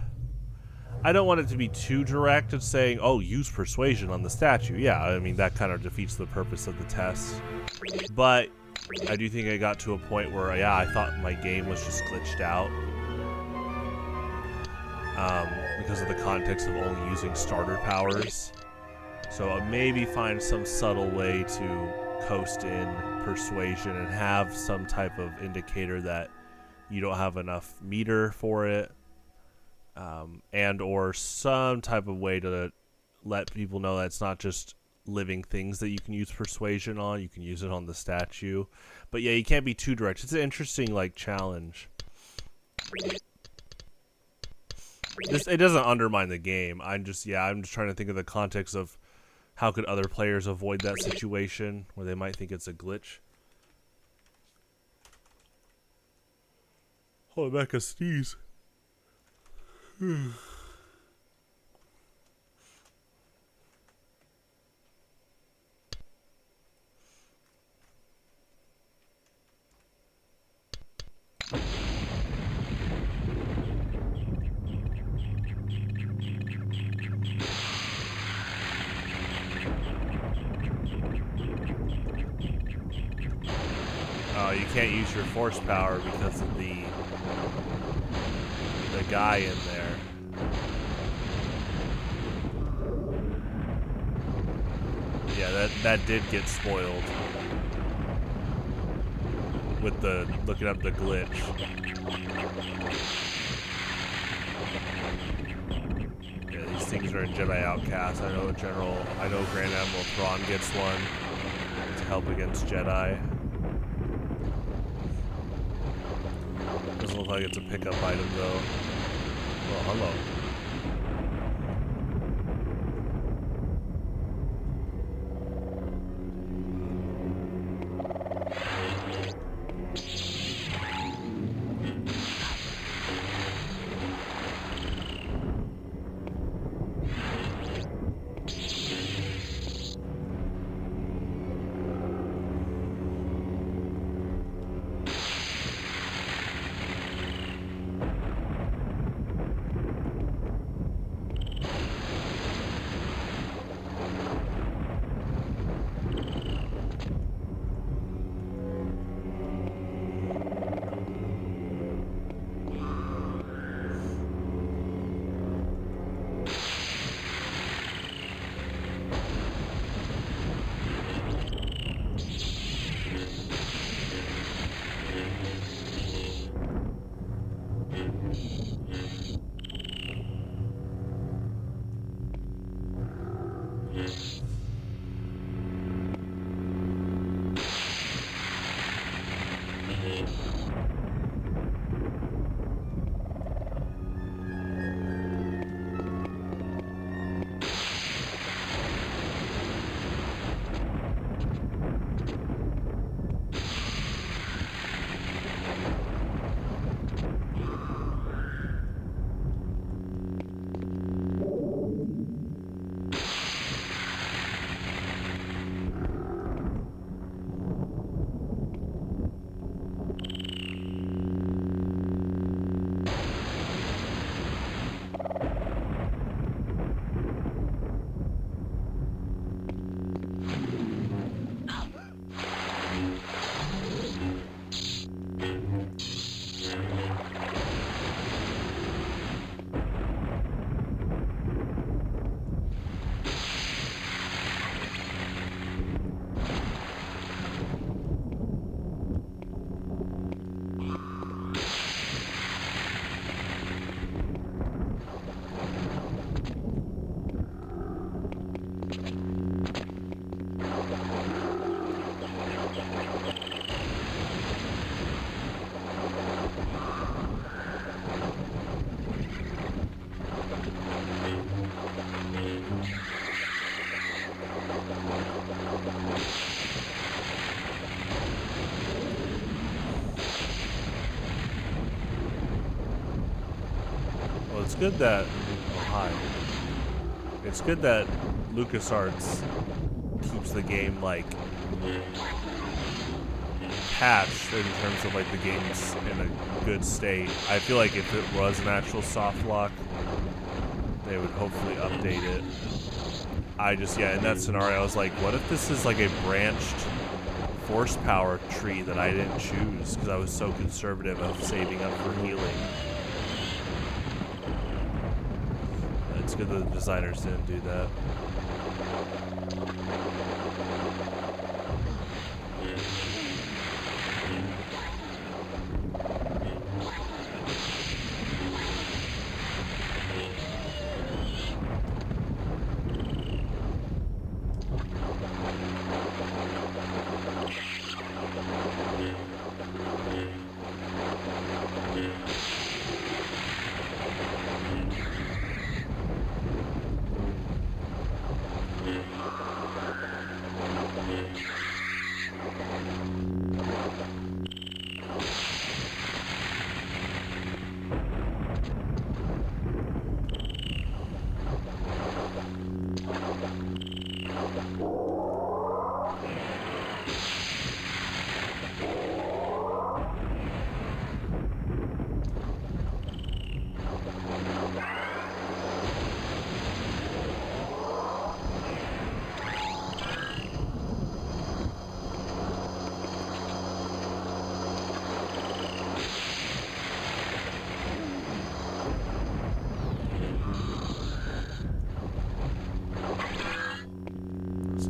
I don't want it to be too direct at saying, oh, use persuasion on the statue. Yeah, I mean, that kind of defeats the purpose of the test. But I do think I got to a point where, yeah, I thought my game was just glitched out. Because of the context of only using starter powers. So I'll maybe find some subtle way to coast in persuasion and have some type of indicator that you don't have enough meter for it. And or some type of way to let people know that it's not just living things that you can use persuasion on. You can use it on the statue. But yeah, you can't be too direct. It's an interesting like challenge. It doesn't undermine the game. I'm just trying to think of the context of how could other players avoid that situation where they might think it's a glitch. Hold back a sneeze. You can't use your force power because of the guy in there. Yeah, that did get spoiled with the looking up the glitch. Yeah, these things are in Jedi Outcast. I know Grand Admiral Thrawn gets one to help against Jedi. Doesn't look like it's a pickup item though. Oh, hello. It's good that it's good that LucasArts keeps the game like patched in terms of like the game's in a good state. I feel like if it was an actual soft lock, they would hopefully update it. In that scenario, I was like, what if this is like a branched force power tree that I didn't choose because I was so conservative of saving up for healing? It's good that the designers didn't do that.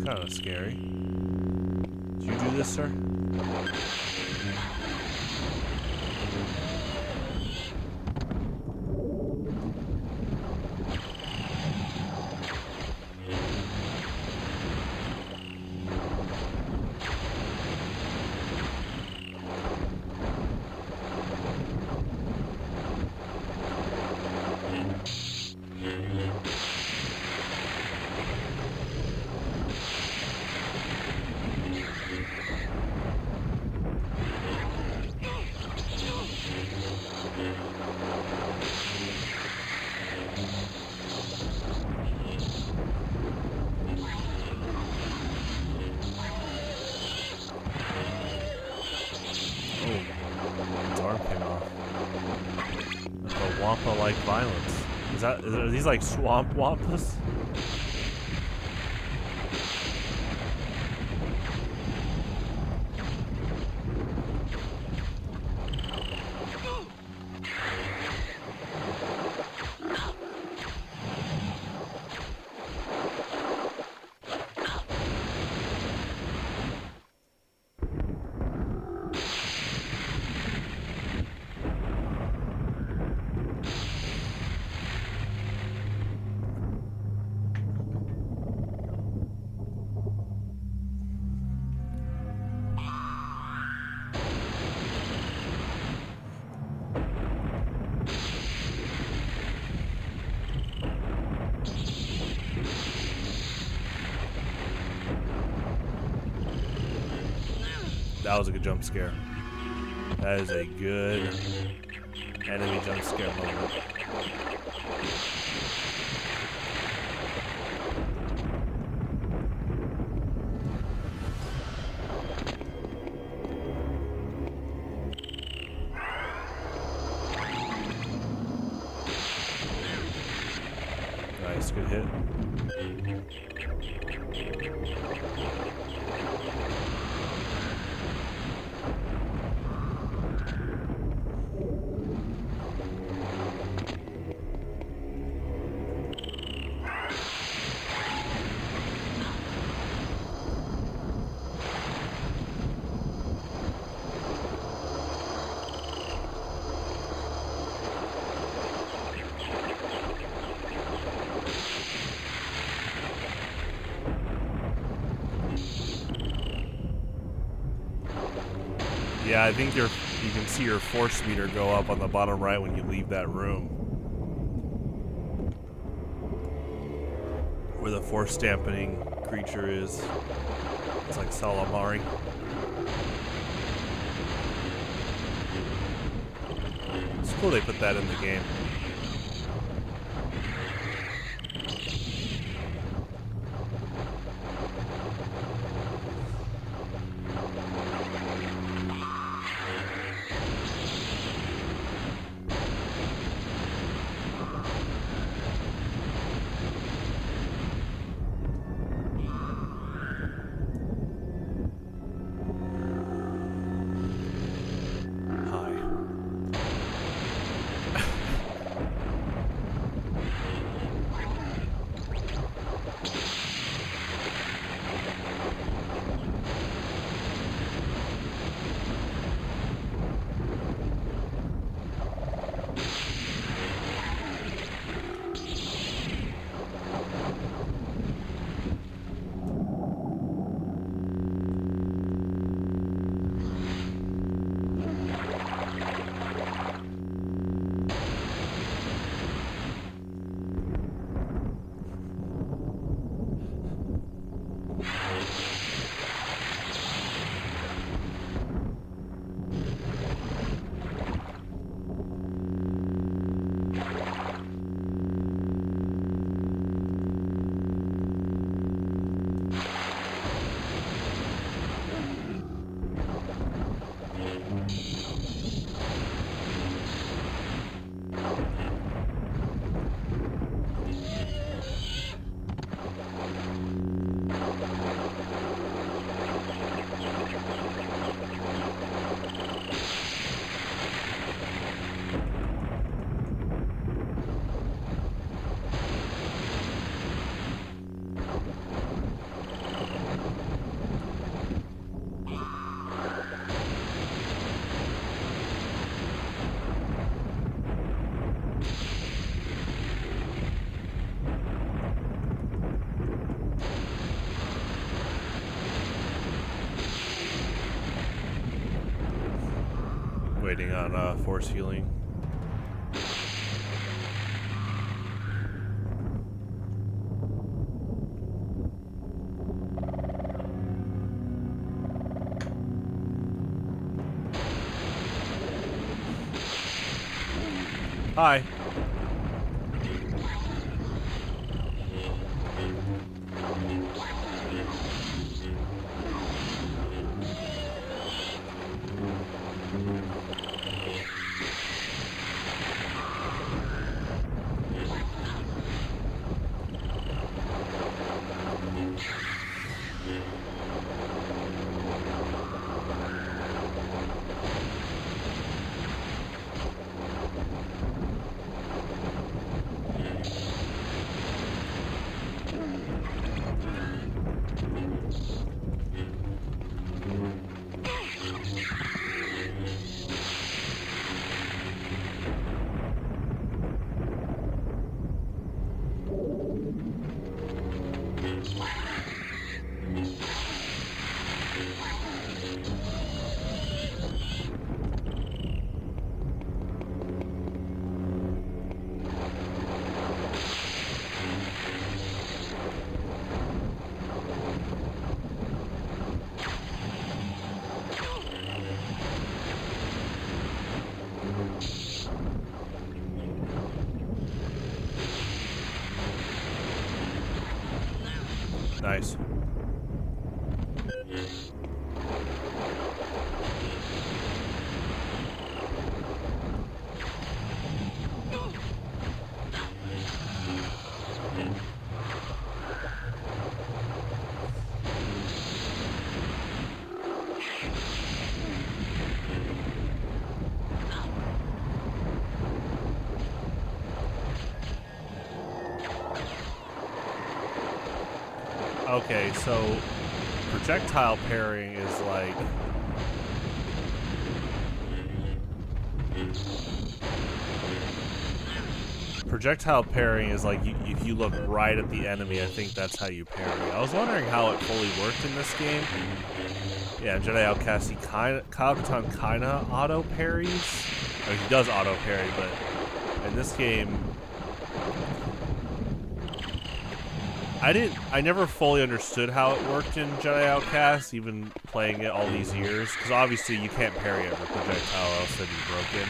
Kind of scary. Did you do this, sir? Wampa-like violence. Are these like swamp wampas? That was a good jump scare. That is a good enemy jump scare moment. Nice, good hit. Yeah, I think you can see your force meter go up on the bottom right when you leave that room. Where the force dampening creature is. It's like calamari. It's cool they put that in the game. Waiting on force healing. Hi. Nice. Okay, so projectile parrying is like... Projectile parrying is like if you look right at the enemy, I think that's how you parry. I was wondering how it fully worked in this game. Yeah, Jedi Outcast, Kyle-Katan kinda auto parries. I mean, he does auto parry, but in this game, I never fully understood how it worked in Jedi Outcast, even playing it all these years, because obviously you can't parry every projectile, or else it'd be broken.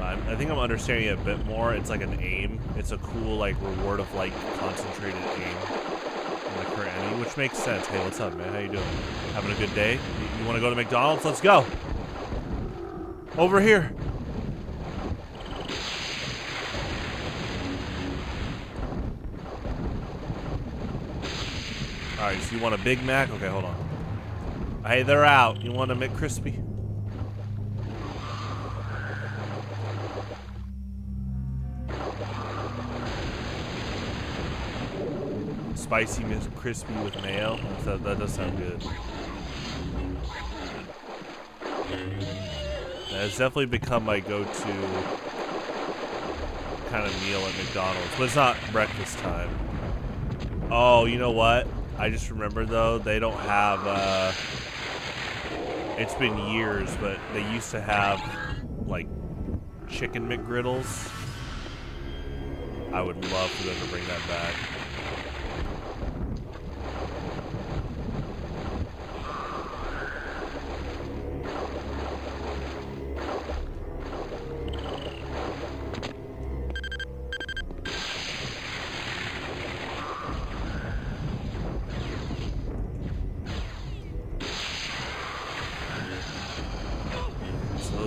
I think I'm understanding it a bit more. It's like an aim. It's a cool, like, reward of, like, concentrated aim on the current enemy, which makes sense. Hey, what's up, man? How you doing? Having a good day? You want to go to McDonald's? Let's go! Over here! Alright, so you want a Big Mac? Okay, hold on. Hey, they're out. You want a McCrispy? Spicy McCrispy with mayo. That does sound good. It's definitely become my go-to kind of meal at McDonald's, but it's not breakfast time. Oh, you know what? I just remembered though, they don't have, it's been years, but they used to have, like, chicken McGriddles. I would love for them to bring that back.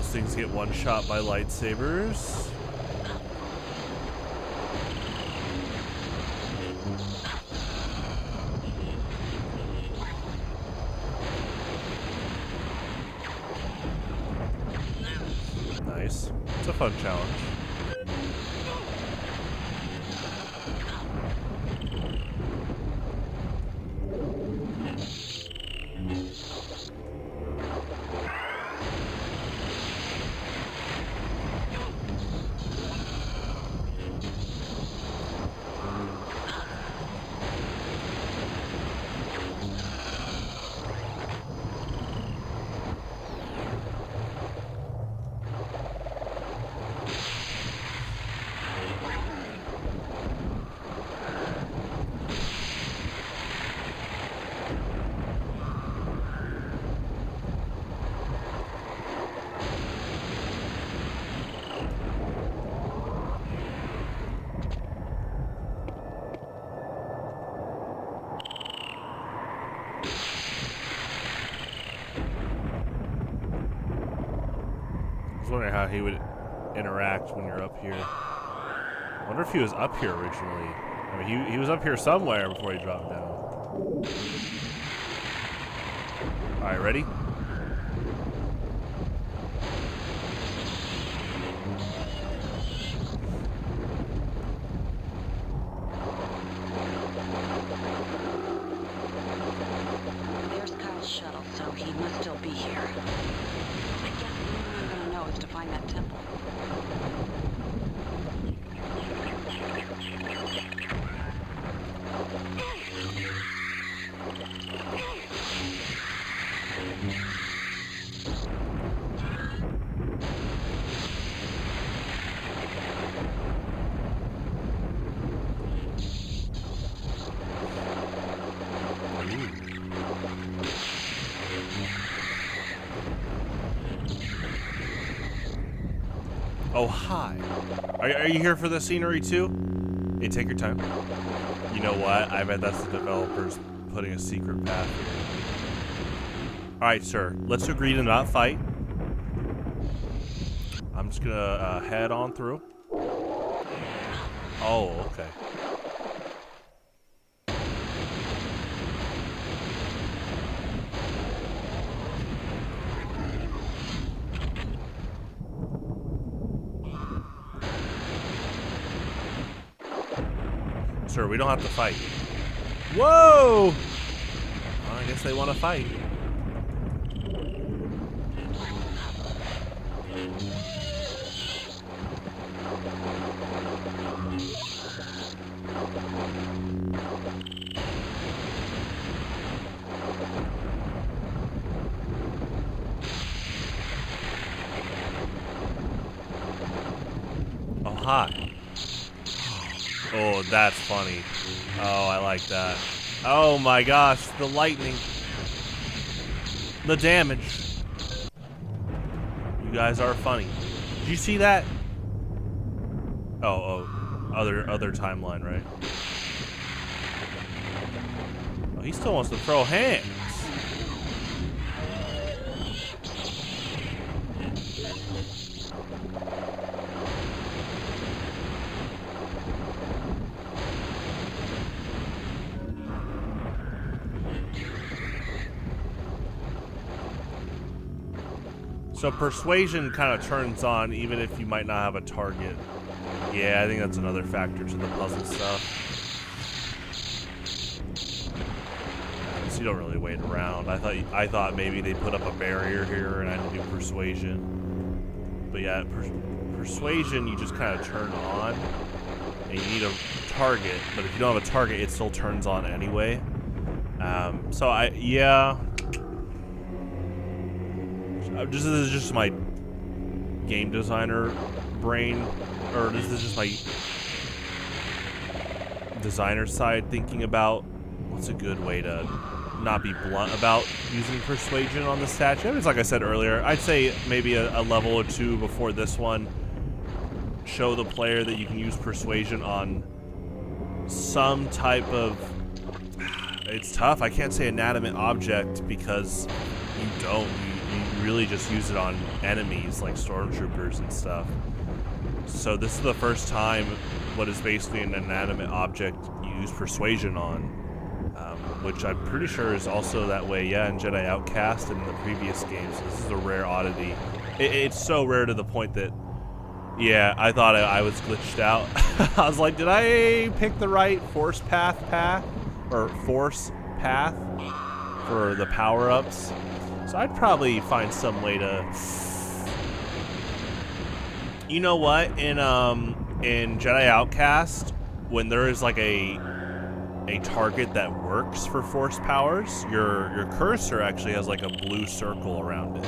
Things get one shot by lightsabers. Nice. It's a fun challenge. I was wondering how he would interact when you're up here. I wonder if he was up here originally. I mean, he was up here somewhere before he dropped down. Alright, ready? There's Kyle's shuttle, so he must still be here. I guess the only way I'm gonna know is to find that temple. Oh, hi. Are you here for the scenery too? Hey, take your time. You know what? I bet that's the developer's putting a secret path here. Alright, sir. Let's agree to not fight. I'm just gonna head on through. Oh, okay. Sir, we don't have to fight. Whoa! Well, I guess they want to fight. Oh, hi. Oh, that's funny. Oh, I like that. Oh my gosh, the lightning. The damage. You guys are funny. Did you see that? Oh, other timeline, right? Oh, he still wants to throw hands. So persuasion kind of turns on even if you might not have a target. Yeah, I think that's another factor to the puzzle stuff. So you don't really wait around. I thought maybe they put up a barrier here and I had to do persuasion. But yeah, persuasion you just kind of turn on, and you need a target. But if you don't have a target, it still turns on anyway. Yeah. This is just my game designer brain, or this is just my designer side thinking about what's a good way to not be blunt about using persuasion on the statue. It's like I said earlier, I'd say maybe a level or two before this one, show the player that you can use persuasion on some type of, it's tough, I can't say inanimate object because you don't. You really just use it on enemies like stormtroopers and stuff. So this is the first time what is basically an inanimate object you use persuasion on, which I'm pretty sure is also that way, yeah, in Jedi Outcast and in the previous games. This is a rare oddity. It's so rare to the point that, yeah, I thought I was glitched out. I was like, did I pick the right force path for the power-ups? So I'd probably find some way to, you know what, in Jedi Outcast, when there is like a target that works for force powers, your cursor actually has like a blue circle around it.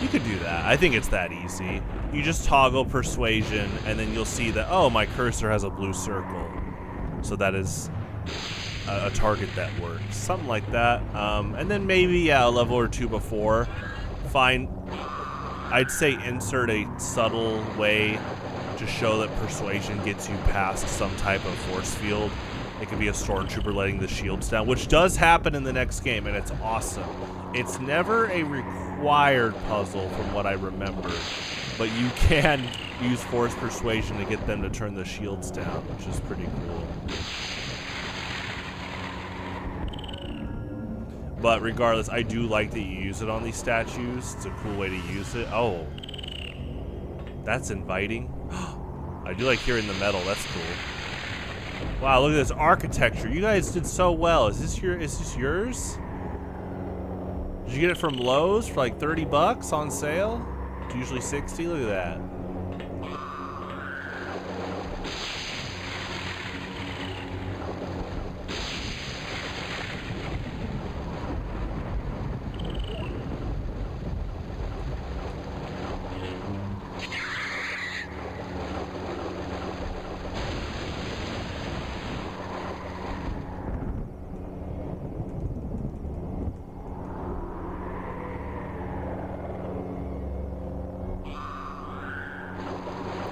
You could do that. I think it's that easy. You just toggle persuasion and then you'll see that, oh, my cursor has a blue circle. So that is a target that works, something like that. And then maybe, yeah, a level or two before, I'd say insert a subtle way to show that persuasion gets you past some type of force field. It could be a stormtrooper letting the shields down, which does happen in the next game, and it's awesome. It's never a required puzzle from what I remember, but you can use force persuasion to get them to turn the shields down, which is pretty cool. But regardless, I do like that you use it on these statues. It's a cool way to use it. Oh, that's inviting. I do like hearing the metal. That's cool. Wow, look at this architecture. You guys did so well. Is this yours? Did you get it from Lowe's for like 30 bucks on sale? It's usually 60. Look at that.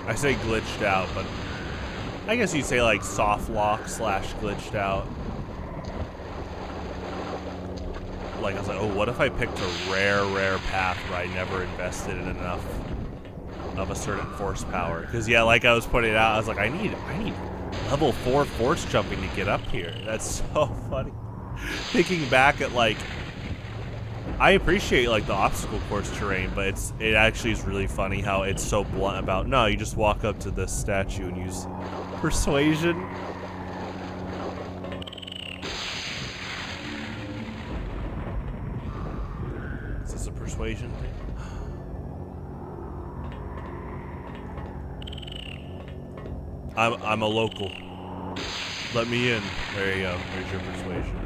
I say glitched out, but I guess you'd say like soft lock / glitched out. like, I was like, oh, what if I picked a rare path where I never invested in enough of a certain force power? Because yeah, like I was putting it out, I was like, I need level 4 force jumping to get up here. That's so funny. Thinking back at like, I appreciate like the obstacle course terrain, but it actually is really funny how it's so blunt about, no, you just walk up to this statue and use persuasion. Is this a persuasion thing? I'm a local. Let me in. There you go. There's your persuasion.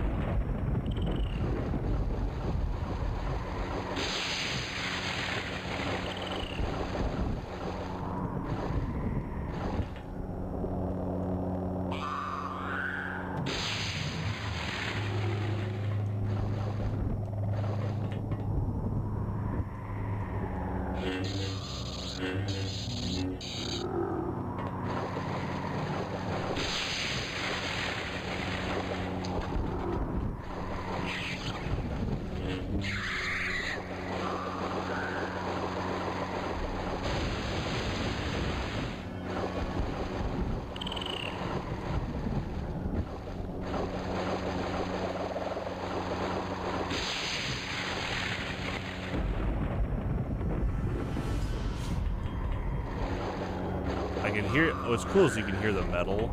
What's cool is you can hear the metal,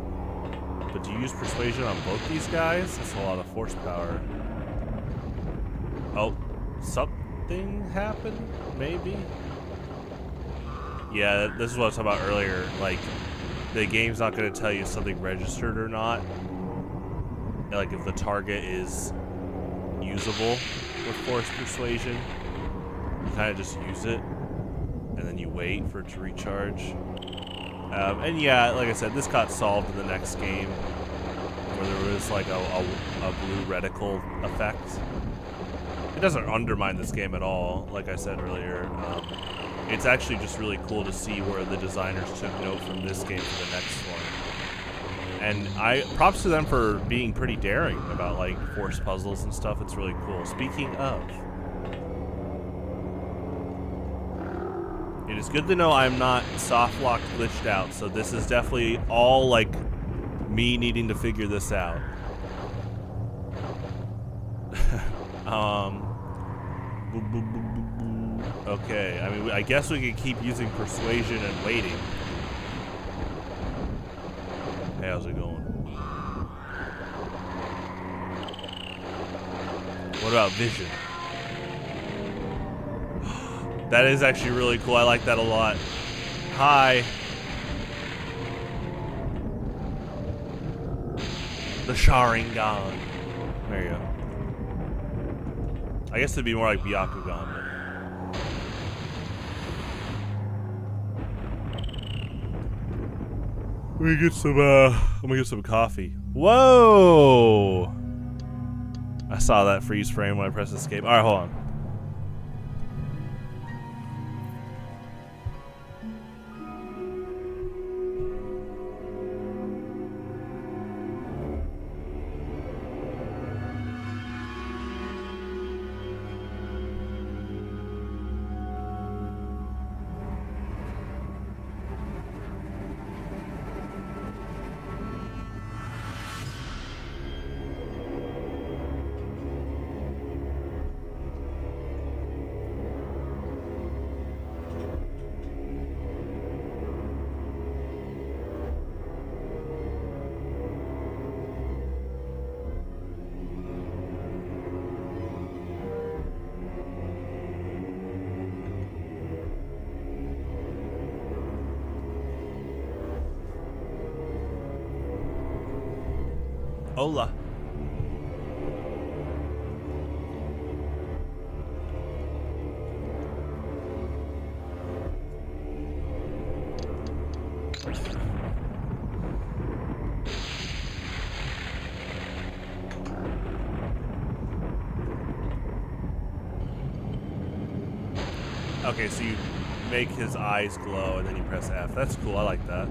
but do you use persuasion on both these guys? That's a lot of force power. Oh, something happened? Maybe? Yeah, this is what I was talking about earlier. Like, the game's not going to tell you if something registered or not. Like, if the target is usable with force persuasion, you kind of just use it, and then you wait for it to recharge. And yeah, like I said, this got solved in the next game, where there was like a blue reticle effect. It doesn't undermine this game at all, like I said earlier. It's actually just really cool to see where the designers took note from this game to the next one. And props to them for being pretty daring about like force puzzles and stuff. It's really cool. Speaking of, it is good to know I'm not soft locked glitched out, so this is definitely all like me needing to figure this out. Okay, I mean, I guess we could keep using persuasion and waiting. Hey, how's it going? What about vision? That is actually really cool. I like that a lot. Hi. The Sharingan. There you go. I guess it'd be more like Byakugan. Let me get some, I'm gonna get some coffee. Whoa! I saw that freeze frame when I pressed escape. Alright, hold on. Hola. Okay, so you make his eyes glow and then you press F. That's cool, I like that.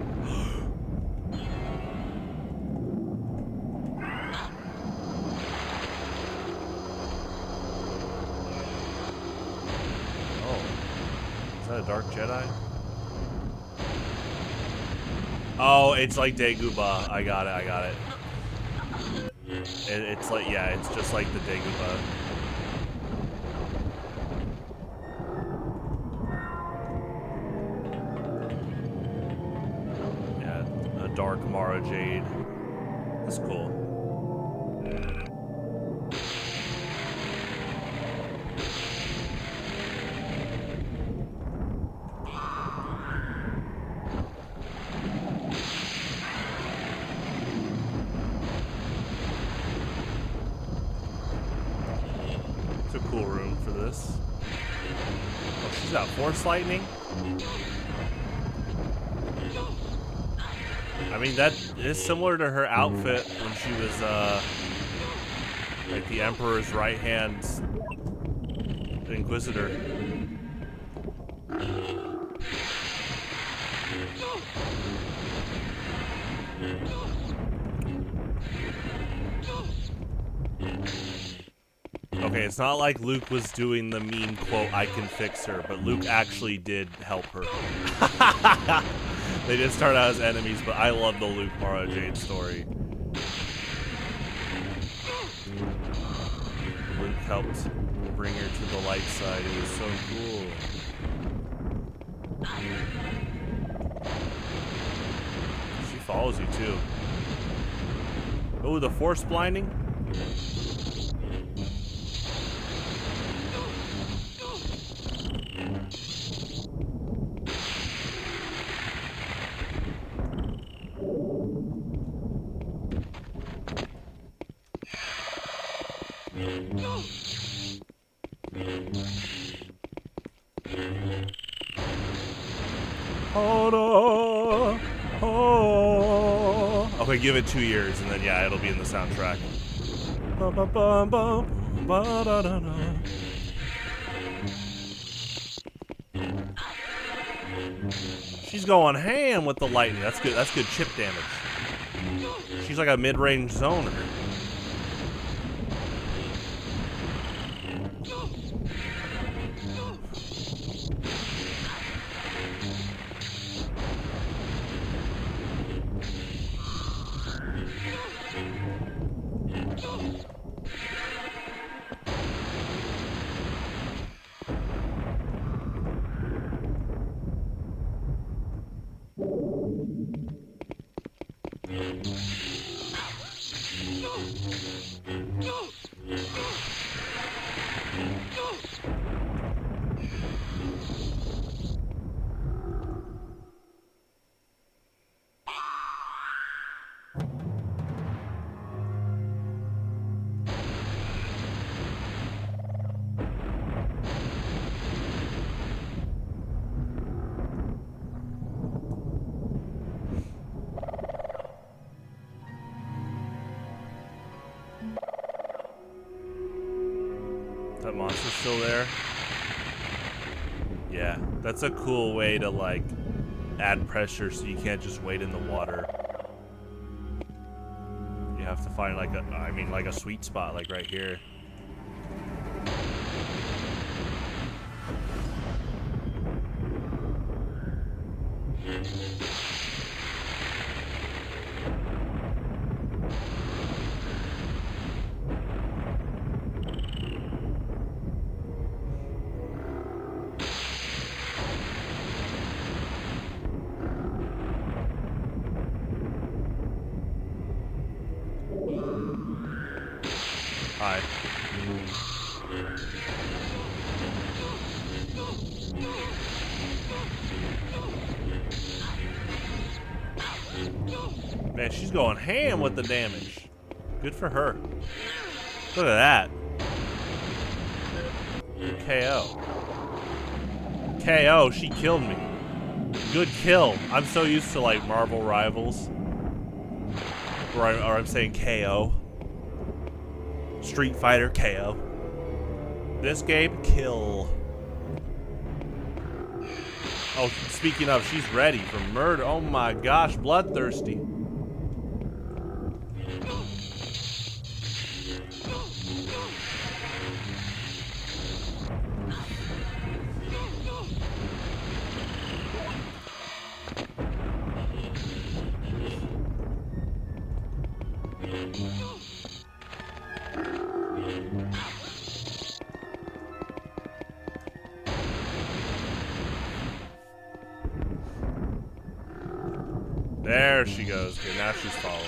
Dark Jedi? Oh, it's like Dagobah. I got it. It's like, yeah, it's just like the Dagobah. Yeah, a dark Mara Jade. That's cool. It's a cool room for this. Oh, she's got force lightning? I mean, that is similar to her outfit when she was, like the Emperor's right-hand Inquisitor. Okay, it's not like Luke was doing the mean quote, "I can fix her," but Luke actually did help her. They did start out as enemies, but I love the Luke Mara Jade story. Luke helped bring her to the light side. It was so cool. She follows you too. Oh, the force blinding? Okay, give it 2 years, and then yeah, it'll be in the soundtrack. She's going ham with the lightning. That's good. That's good chip damage. She's like a mid-range zoner. That monster's still there? Yeah, that's a cool way to like add pressure so you can't just wait in the water. You have to find like a sweet spot like right here. Hi. Man, she's going ham with the damage. Good for her. Look at that. KO. KO, she killed me. Good kill. I'm so used to like Marvel Rivals. Or I'm saying KO. Street Fighter, KO. This game, kill. Oh, speaking of, she's ready for murder. Oh my gosh, bloodthirsty. There she goes. Okay, now she's following.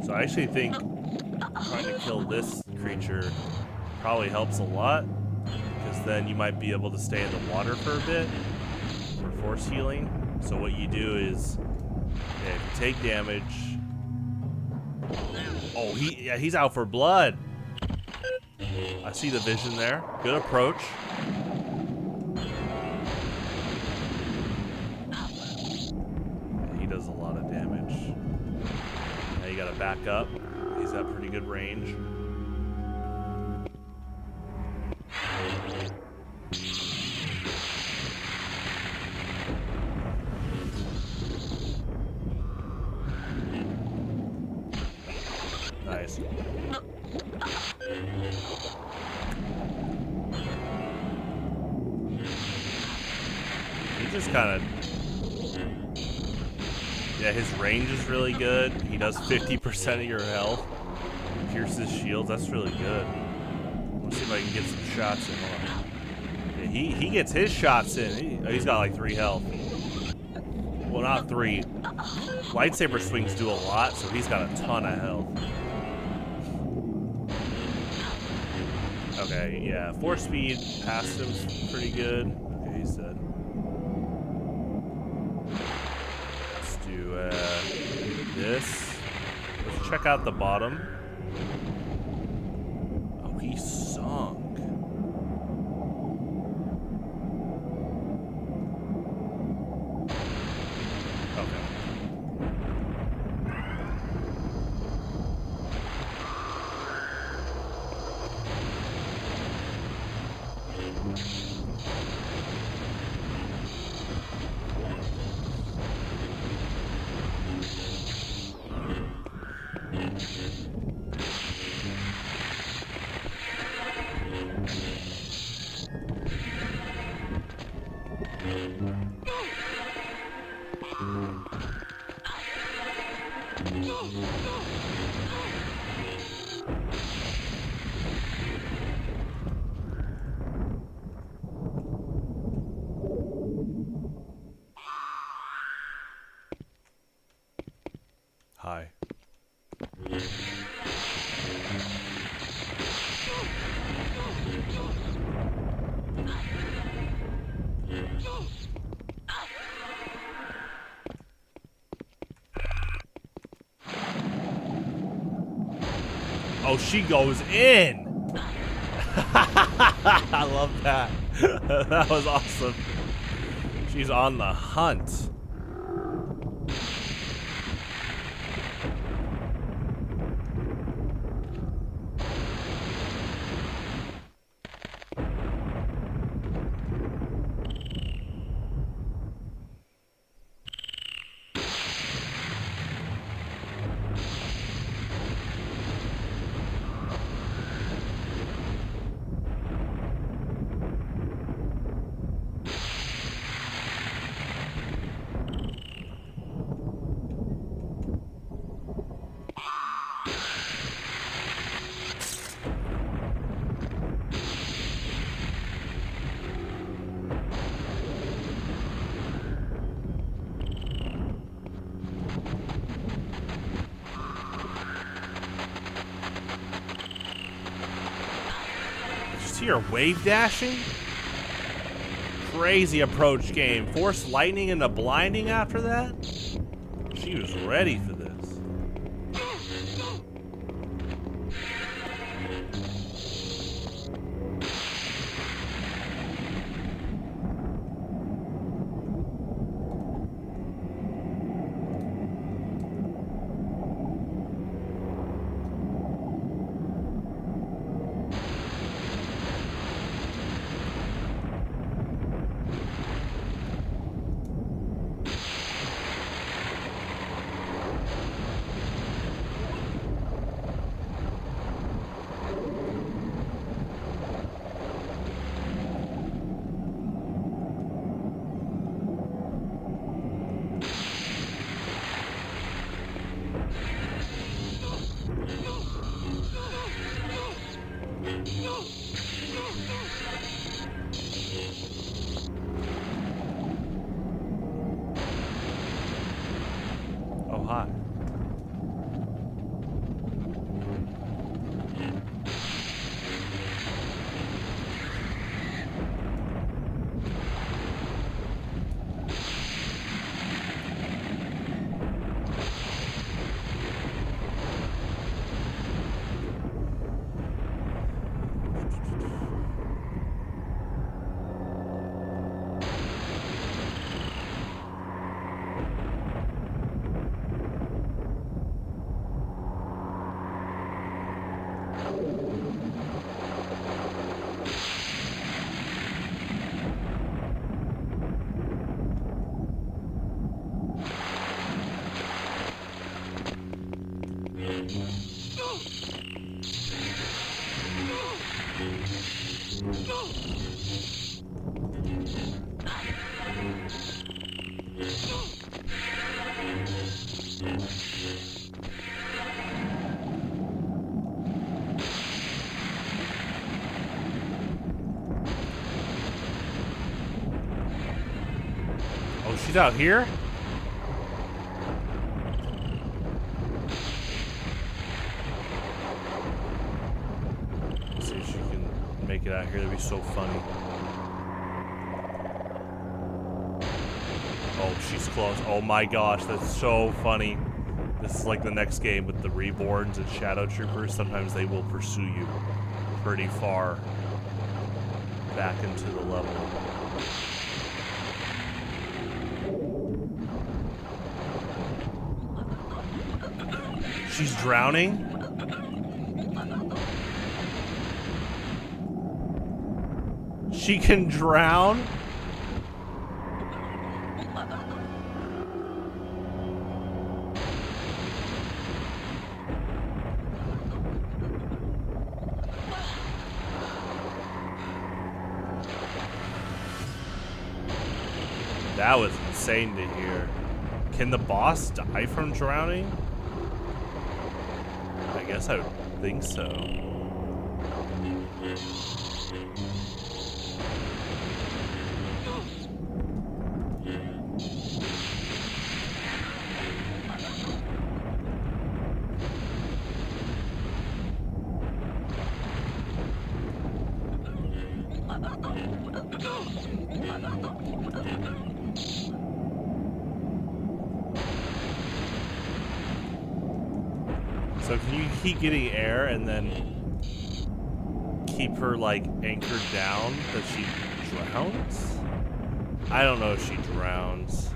So I actually think trying to kill this creature probably helps a lot, because then you might be able to stay in the water for a bit for force healing. So what you do is, if you take damage. Oh, he's out for blood. I see the vision there. Good approach. He does a lot of damage. Now you gotta back up. He's got pretty good range. Nice. He just kind of... Yeah, his range is really good. He does 50% of your health. Pierces shields. That's really good. Let's see if I can get some shots in. Hold on. Yeah, he gets his shots in. He's got like 3 health. Well, not 3. Lightsaber swings do a lot, so he's got a ton of health. Okay, yeah. Force speed past him's pretty good. Okay, he's dead. Let's do this. Let's check out the bottom. Oh, he sunk. Hi. Oh, she goes in. I love that. That was awesome. She's on the hunt. See her wave dashing? Crazy approach game. Force lightning into blinding after that? She was ready for this. high. Oh, she's out here? Let's see if she can make it out here. That'd be so funny. Oh, she's close. Oh my gosh, that's so funny. This is like the next game with the Reborns and Shadow Troopers. Sometimes they will pursue you pretty far back into the level. She's drowning? She can drown? That was insane to hear. Can the boss die from drowning? I guess I would think so. So can you keep getting air and then keep her like anchored down that she drowns? I don't know if she drowns.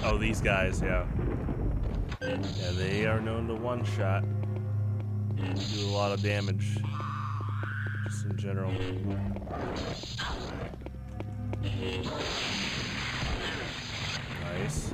Oh, these guys, yeah. Yeah, they are known to one-shot. Do a lot of damage. Just in general. Nice.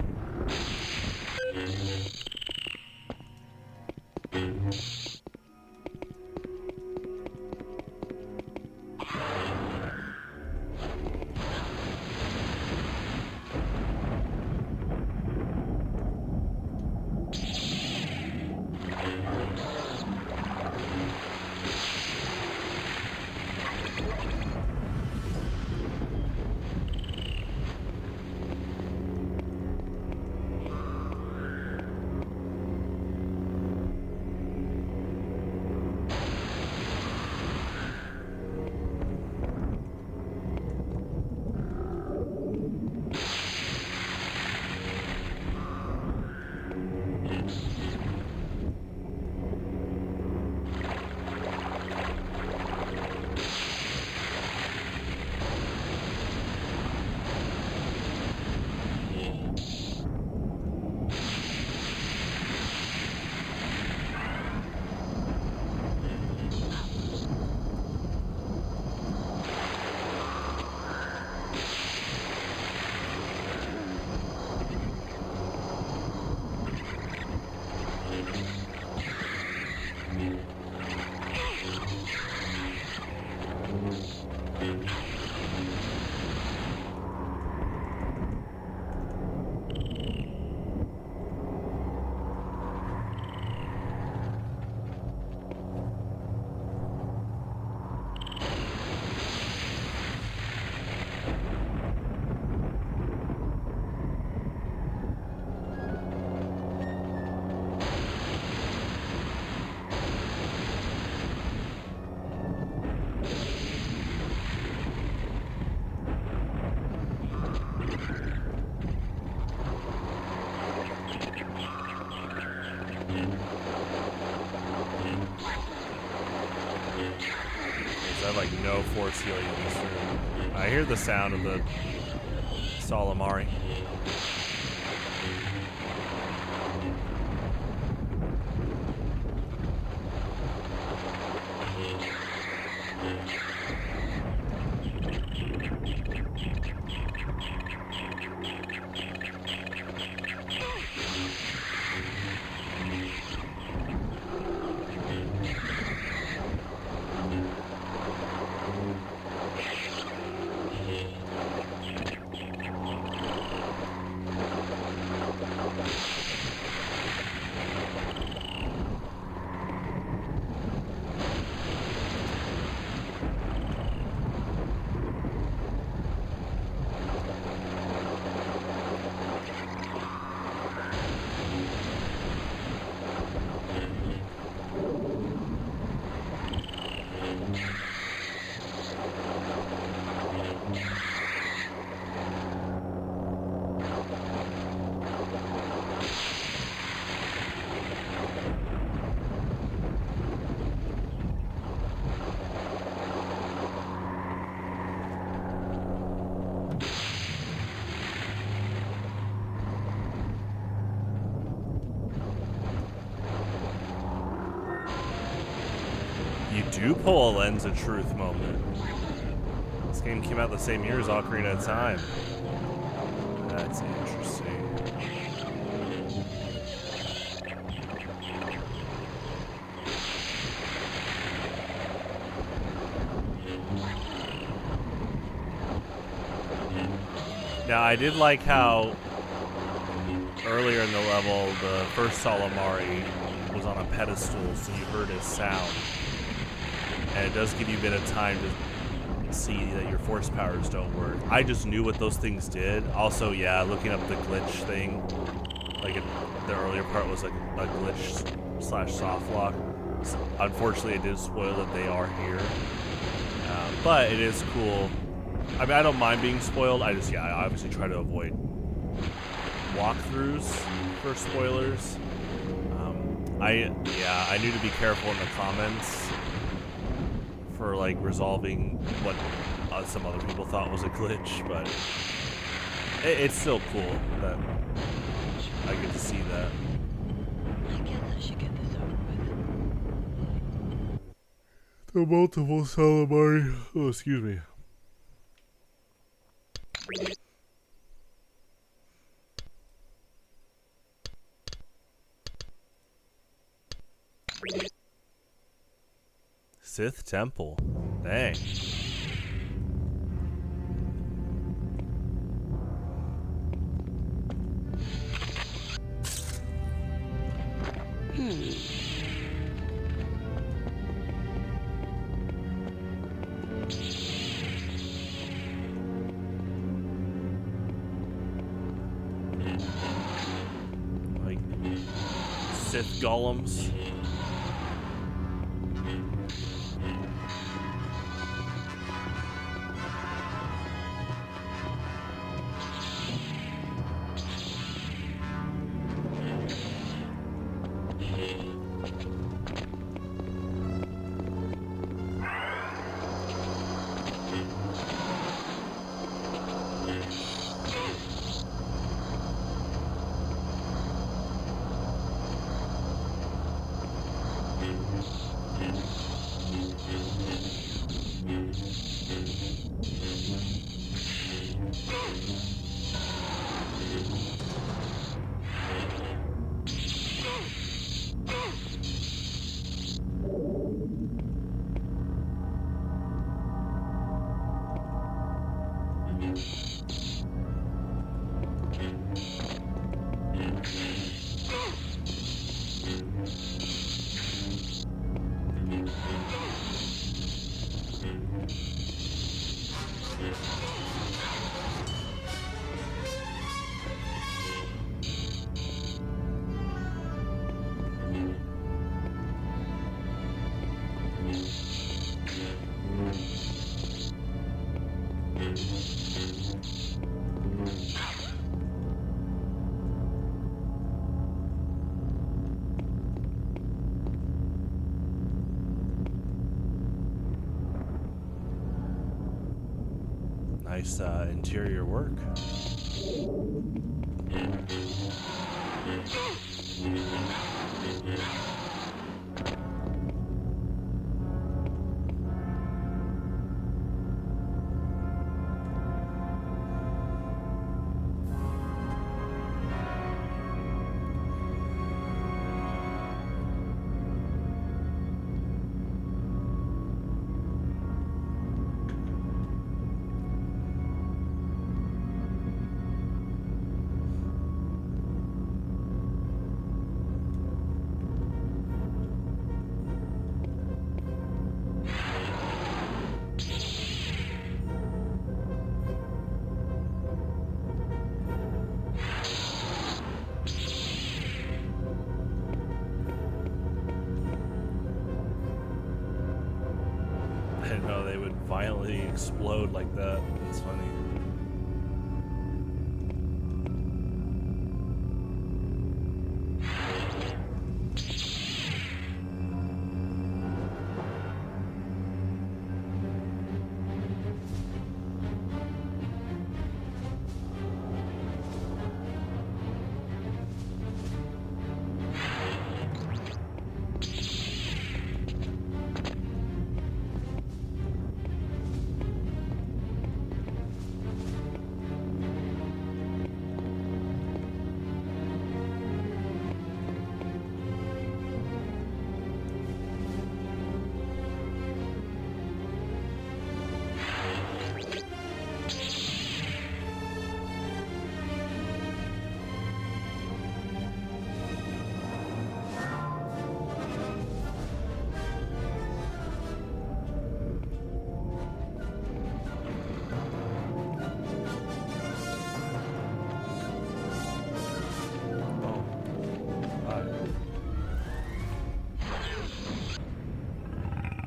seal you in this room. I hear the sound of the Salamari. You do pull a Lens of Truth moment. This game came out the same year as Ocarina of Time. That's interesting. Now, I did like how earlier in the level, the first Salamari was on a pedestal, so you heard his sound. And it does give you a bit of time to see that your force powers don't work. I just knew what those things did. Also, yeah, looking up the glitch thing, the earlier part was like a glitch / soft lock. Unfortunately, it did spoil that they are here. But it is cool. I mean, I don't mind being spoiled. I obviously try to avoid walkthroughs for spoilers. I knew to be careful in the comments for like resolving what some other people thought was a glitch, but it's still cool that I get to see that. I guess I should get this over with. The multiple Salamari. Oh, excuse me. Sith Temple. Dang. Like Sith golems. Nice interior work. I didn't know they would violently explode like that. It's funny.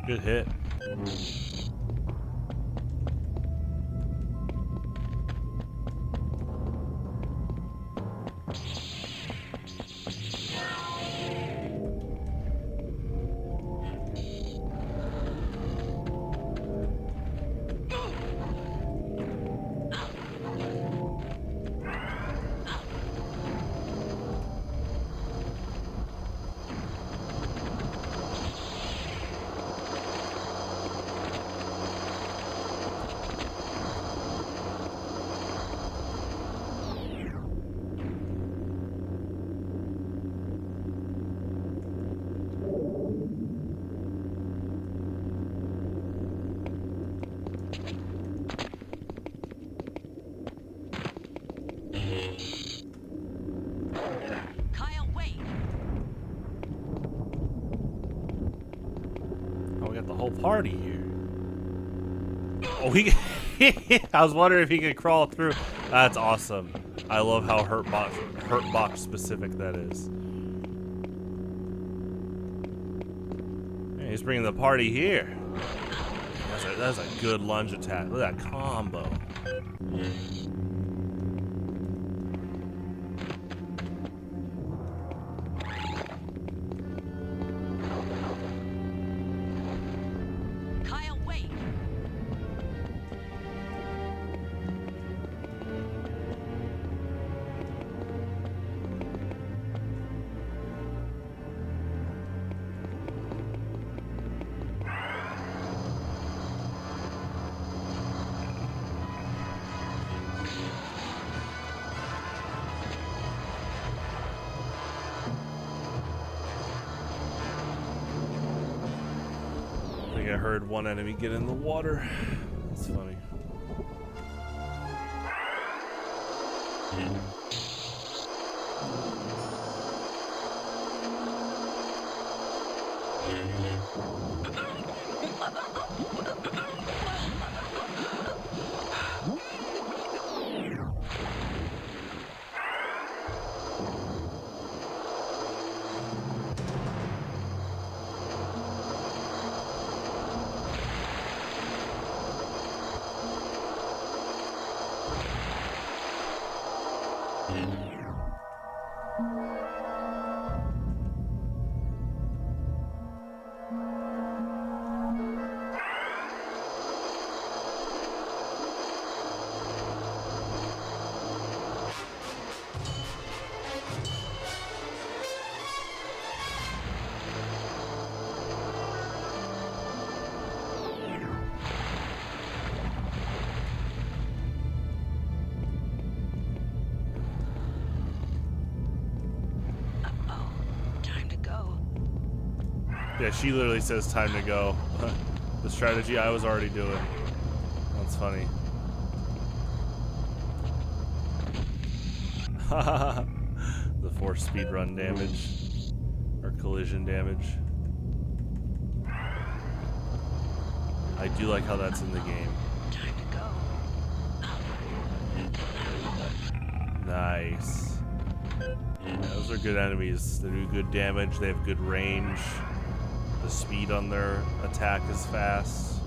Good hit. Party here. Oh, I was wondering if he could crawl through. That's awesome. I love how hurtbox specific that is. Yeah, he's bringing the party here. That's a good lunge attack. Look at that combo. I heard one enemy get in the water. That's funny. Yeah, she literally says time to go. The strategy I was already doing. That's funny. The force speed run damage. Or collision damage. I do like how that's in the game. Time to go. Nice. Yeah, those are good enemies. They do good damage. They have good range. The speed on their attack is fast.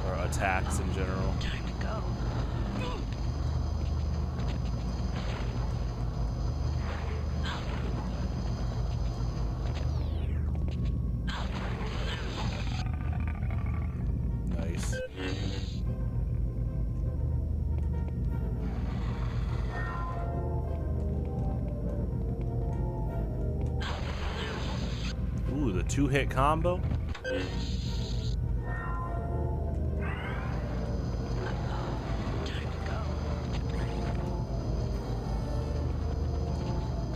Or attacks in general. Time to go. Nice. Ooh, the 2-hit combo?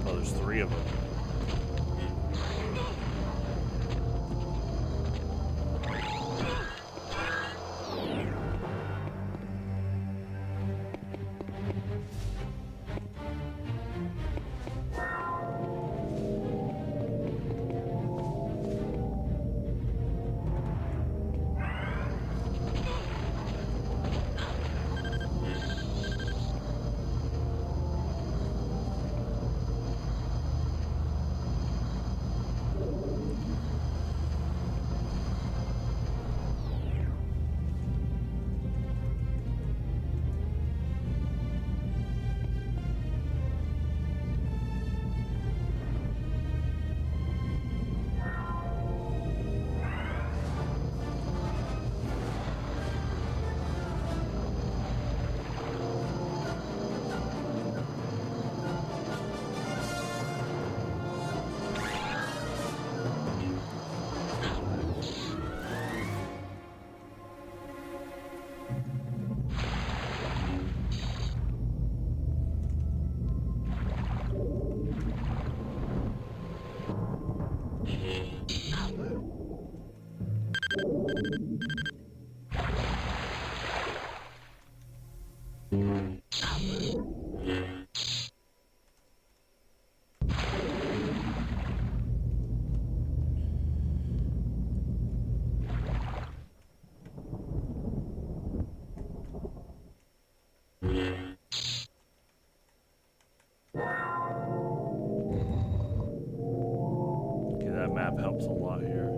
Oh, there's 3 of them. Okay, that map helps a lot here.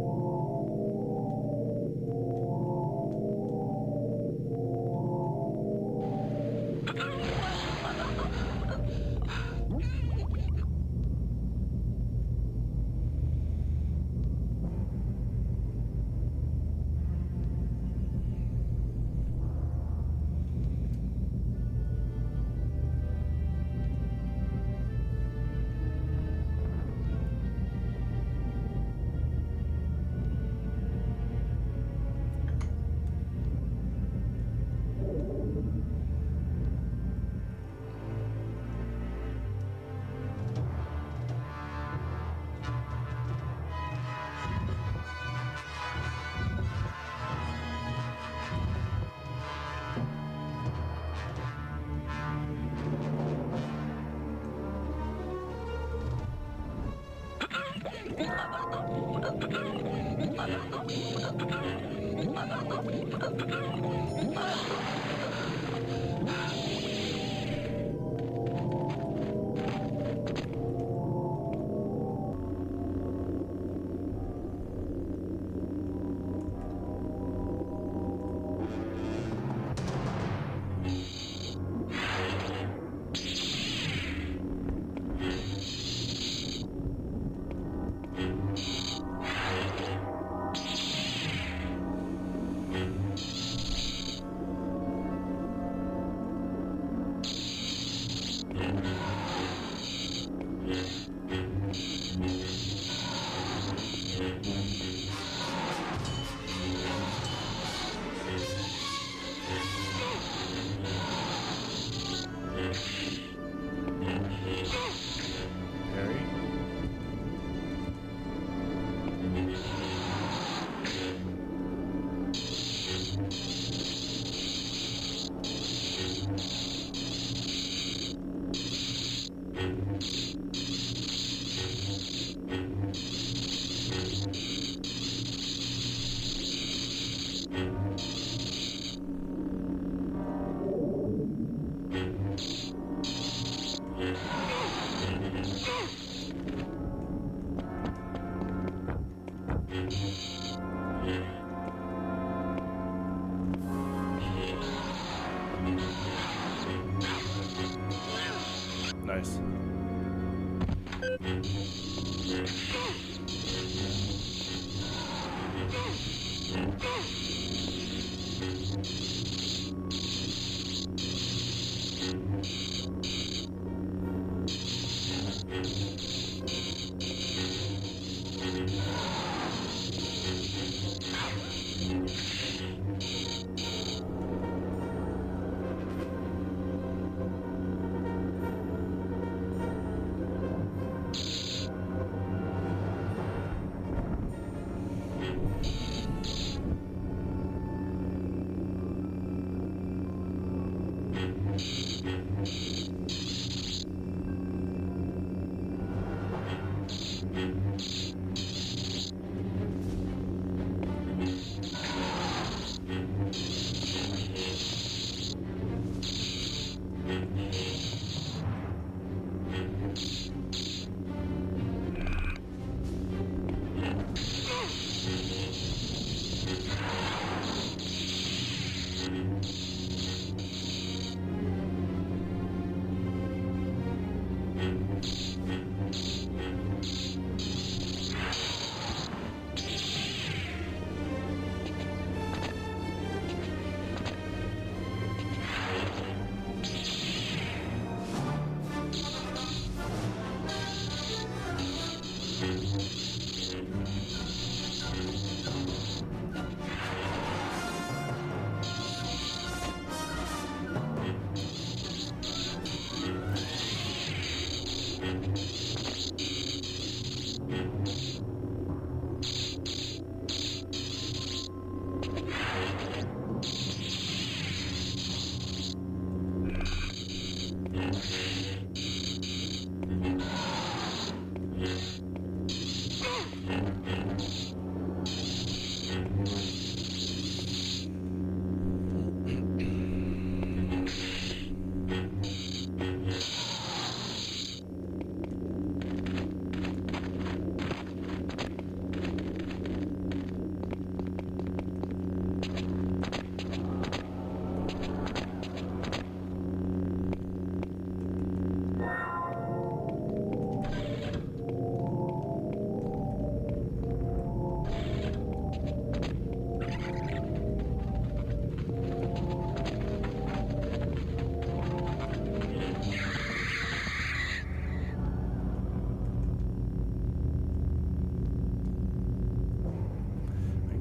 nice.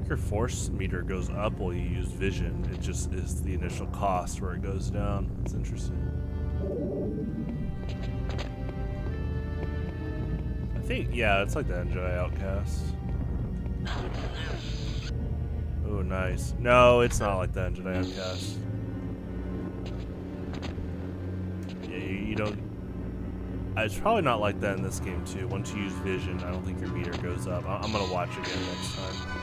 Your force meter goes up while you use vision. It just is the initial cost where it goes down. That's interesting. I think, yeah, it's like the Jedi Outcast. Oh, nice. No, it's not like that Jedi Outcast. Yeah, you don't. It's probably not like that in this game too. Once you use vision, I don't think your meter goes up. I'm gonna watch again next time.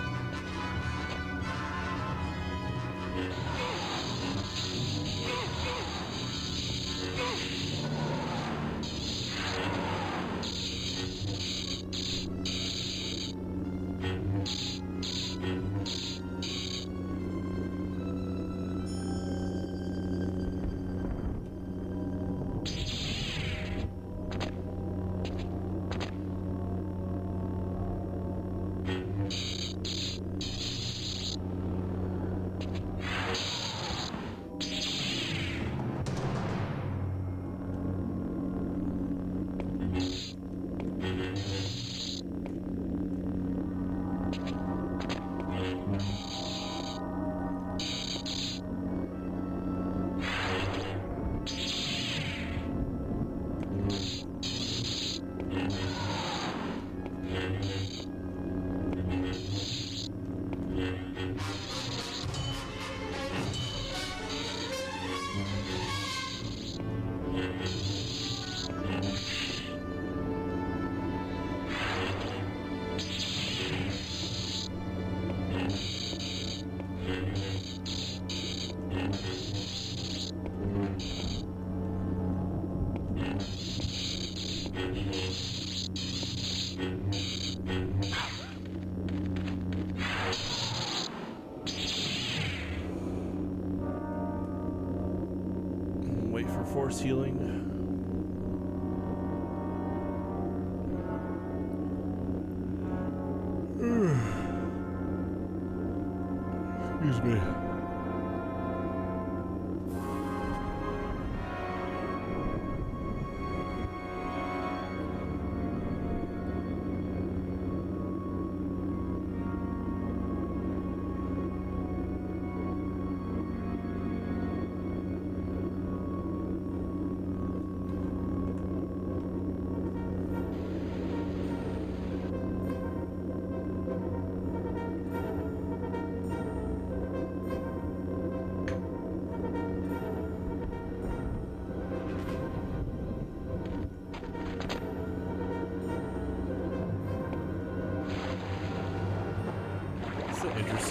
Force healing.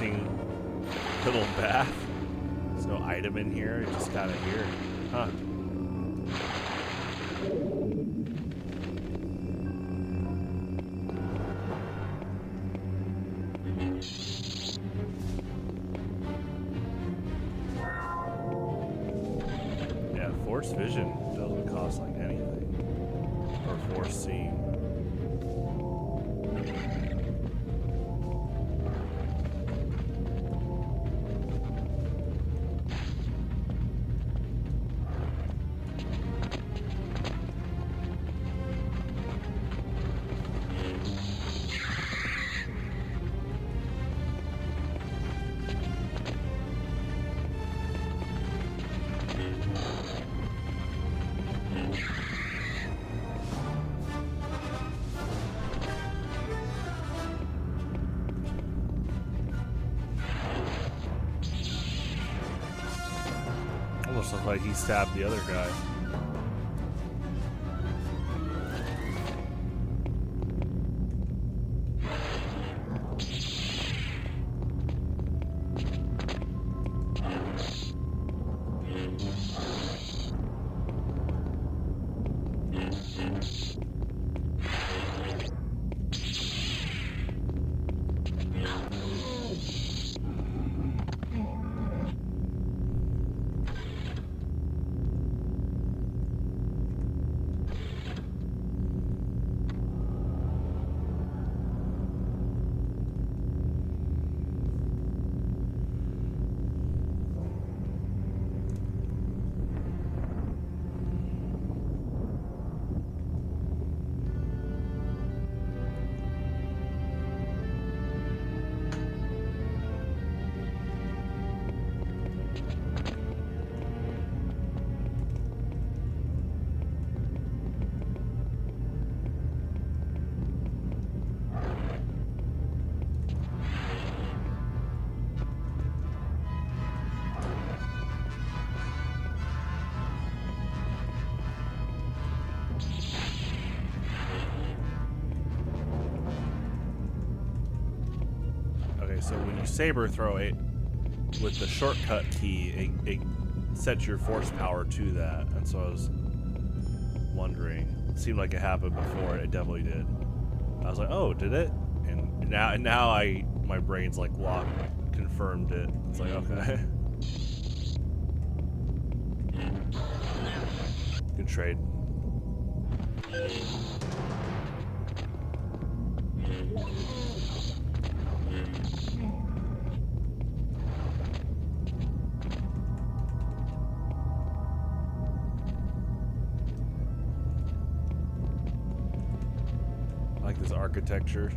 relaxing little bath. There's no item in here. It's just kind of here. Huh. Yeah, force vision doesn't cost like anything. Or force seeing. Almost looked like he stabbed the other guy. So when you saber throw it with the shortcut key, it sets your force power to that. And so I was wondering, it seemed like it happened before. It definitely did. I was like, oh, did it? And now my brain's like confirmed it. It's like, okay. Good trade. Architecture.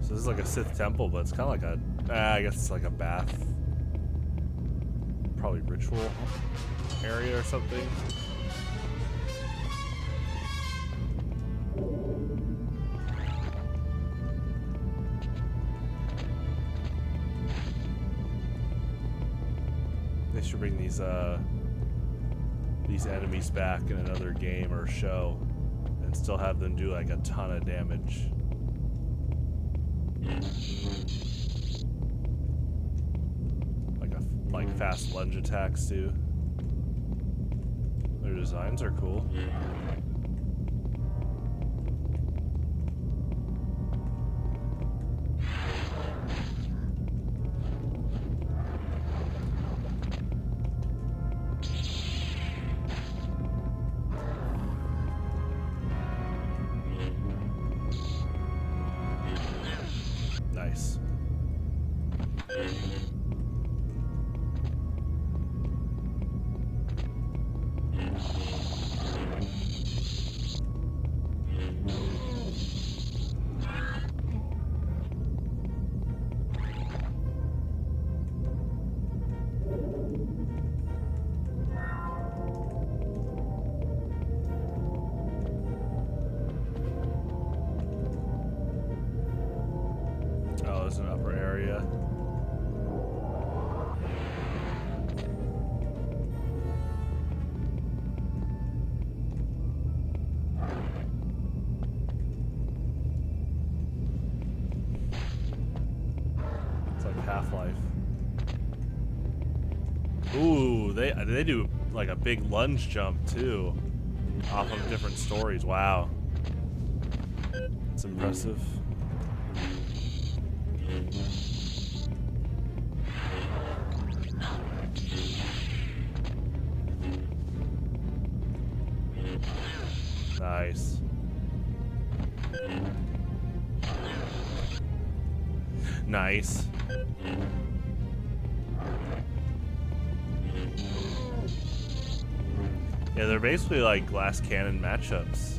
So this is like a Sith temple, but it's kind of like a, I guess it's like a bath, probably ritual area or something. They should bring these enemies back in another game or show. Still have them do like a ton of damage. Like fast lunge attacks too. Their designs are cool. Nice. Ooh, they do like a big lunge jump too, off of different stories. Wow, it's impressive. Nice. Nice. Yeah, they're basically like glass cannon matchups.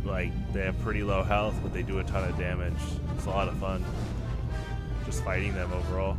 Like, they have pretty low health, but they do a ton of damage. It's a lot of fun just fighting them overall.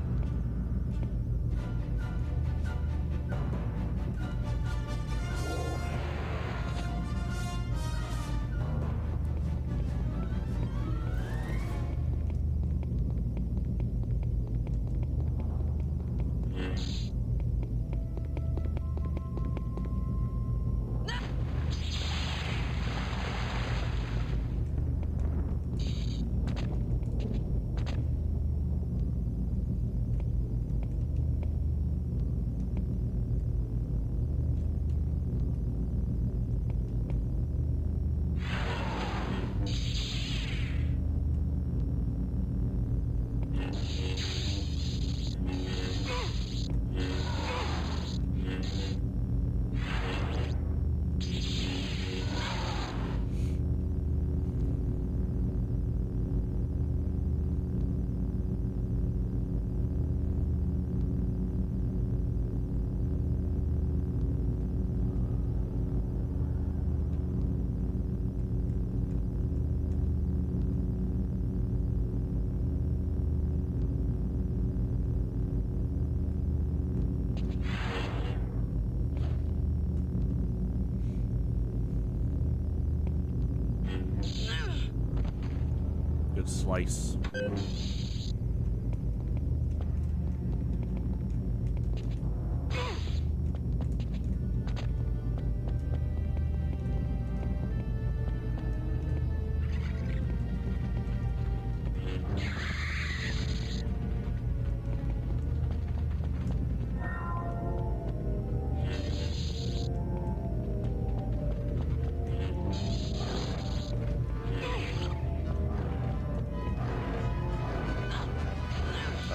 Good slice.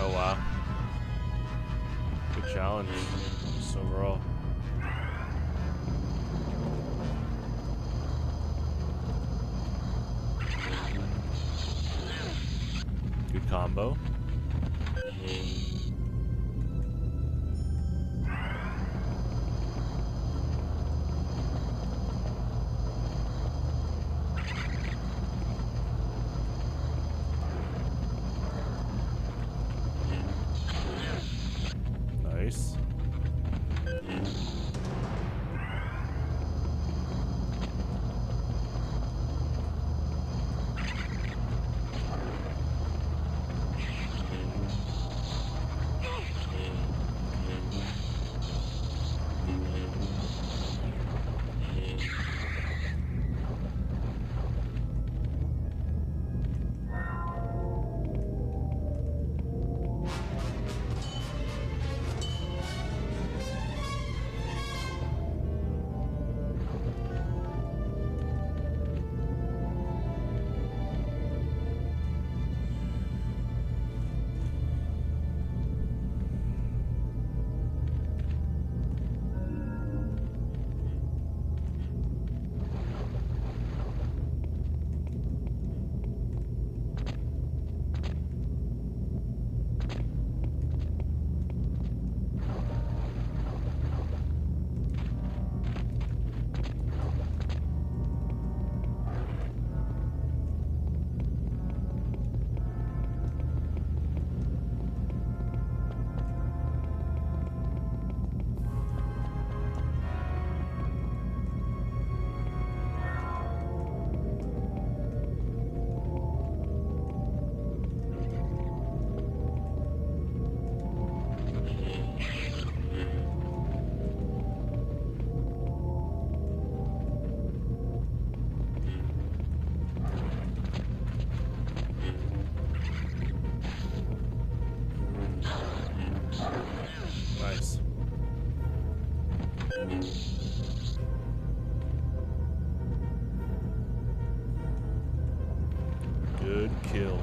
Oh wow. Good challenge. Just overall. Good combo. Nice. Good kill.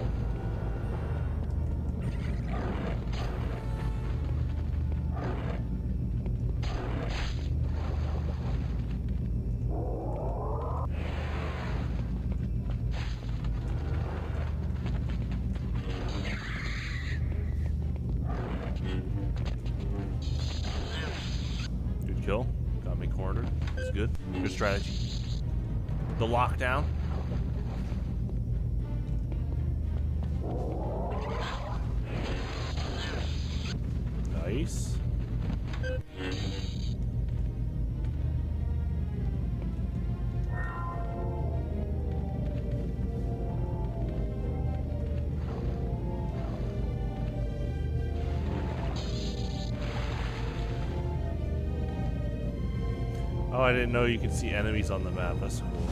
Good kill. Got me cornered. That's good. Good strategy. The lockdown. Nice. Oh, I didn't know you could see enemies on the map. That's cool.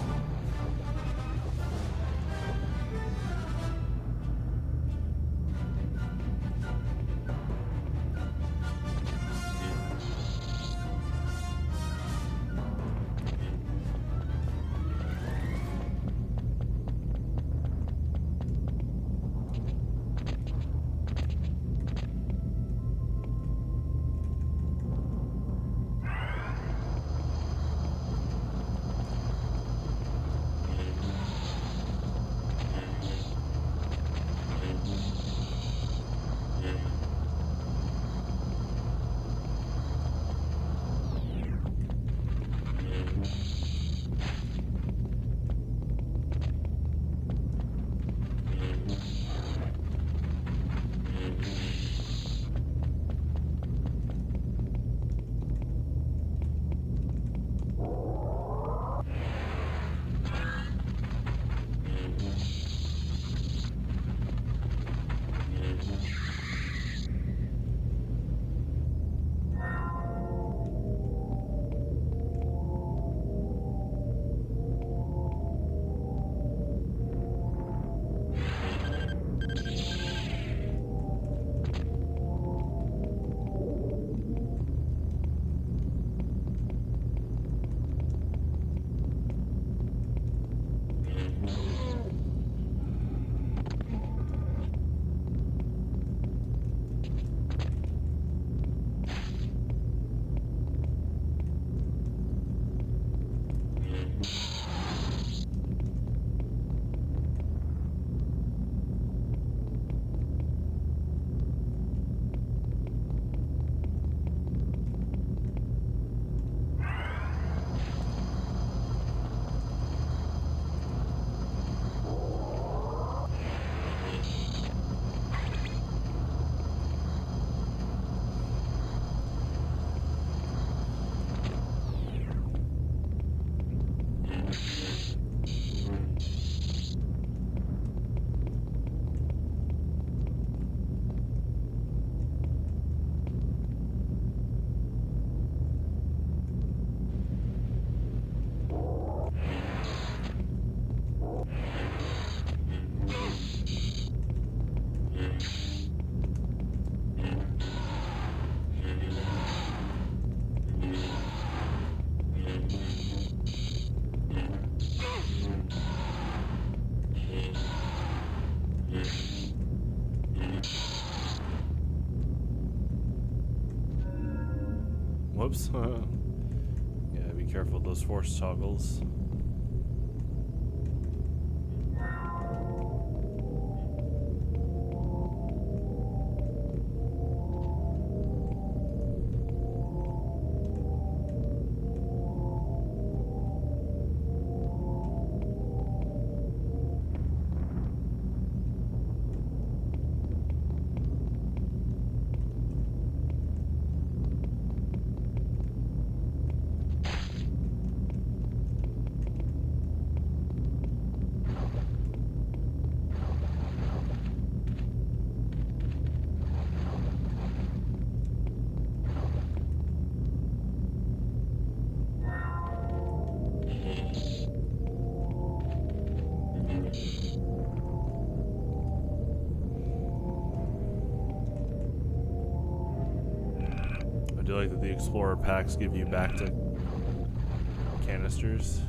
Whoops. Yeah, be careful with those force toggles. do like that the Explorer packs give you back to canisters.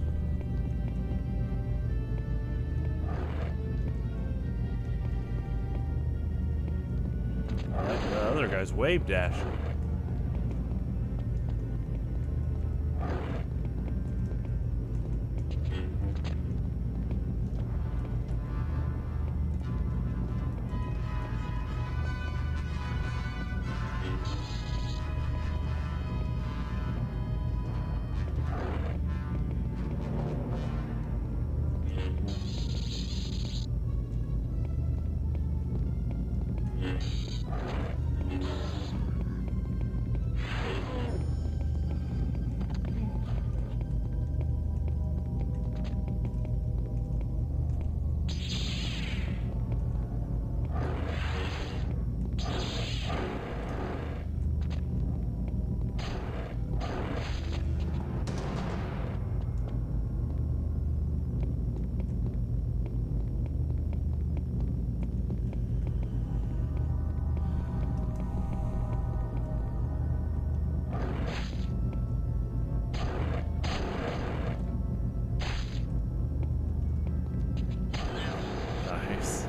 Alright, the other guy's wave dashing. Nice.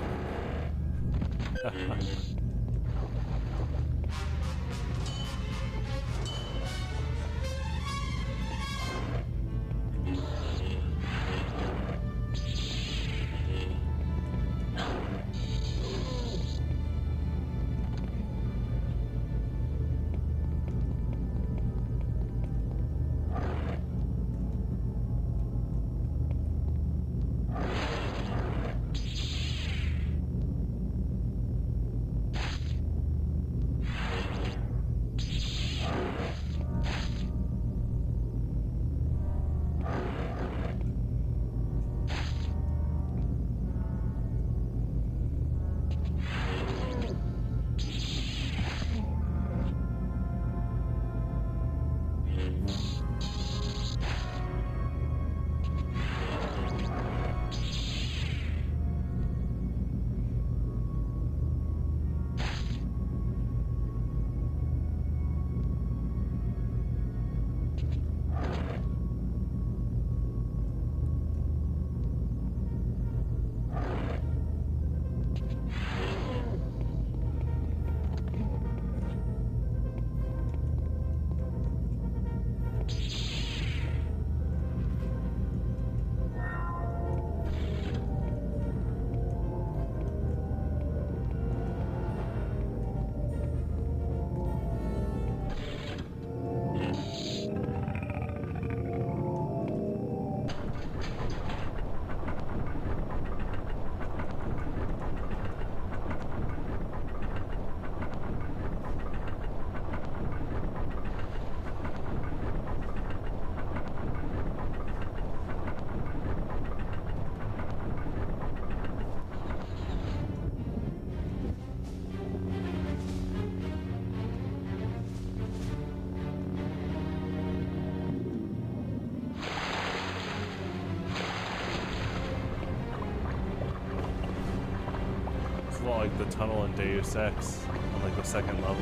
Like the tunnel in Deus Ex on like the second level.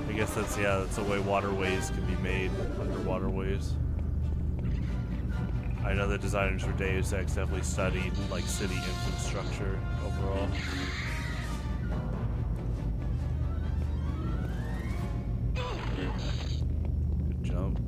I guess that's the way waterways can be made, underwaterways. I know the designers for Deus Ex definitely studied like city infrastructure overall. Good jump.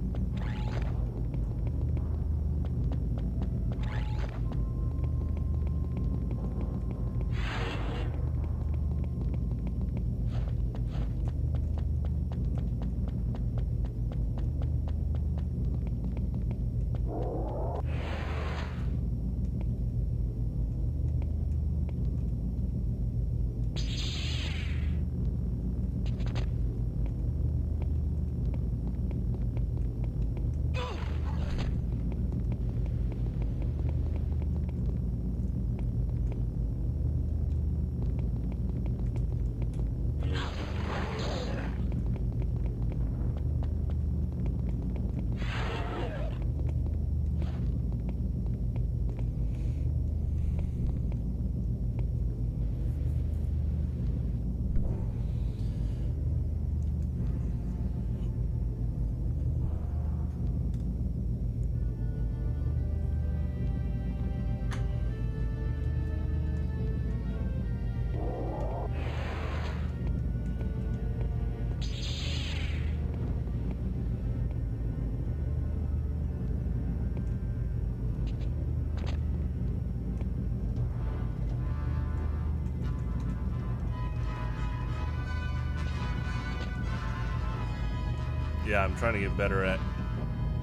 Yeah, I'm trying to get better at,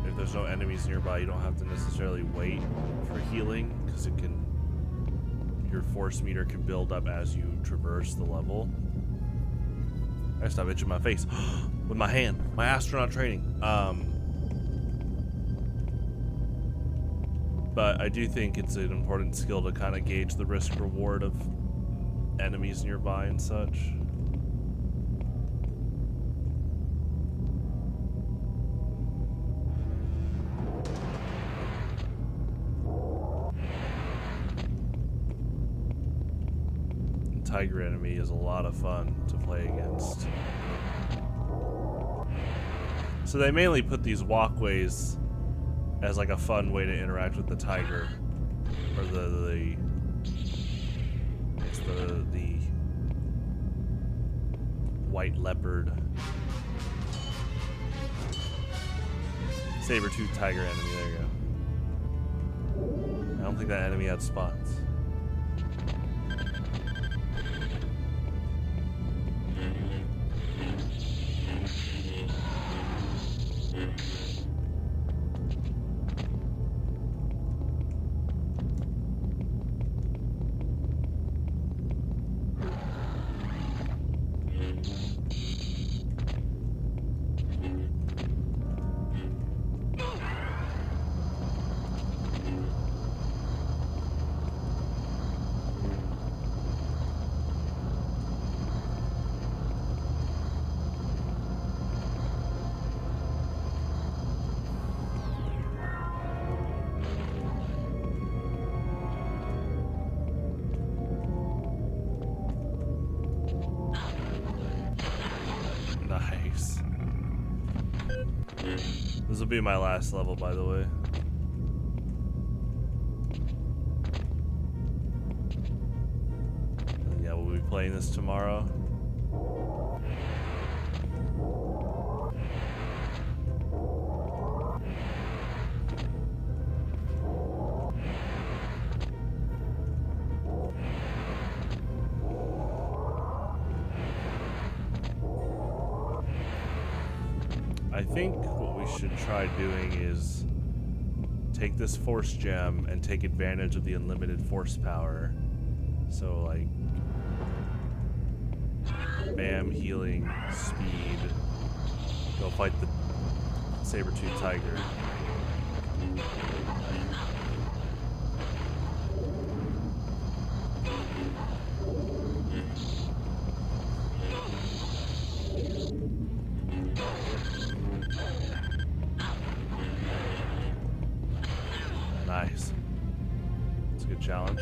if there's no enemies nearby, you don't have to necessarily wait for healing, because it can, your force meter can build up as you traverse the level. I stop itching my face with my hand, my astronaut training. But I do think it's an important skill to kind of gauge the risk reward of enemies nearby and such. Tiger enemy is a lot of fun to play against. So they mainly put these walkways as like a fun way to interact with the tiger, or the white leopard, saber-toothed tiger enemy. There you go. I don't think that enemy had spots. Nice. This will be my last level, by the way. And yeah, we'll be playing this tomorrow. I think what we should try doing is take this force gem and take advantage of the unlimited force power. So like, bam, healing, speed, go fight the saber-toothed tiger. Nice. It's a good challenge.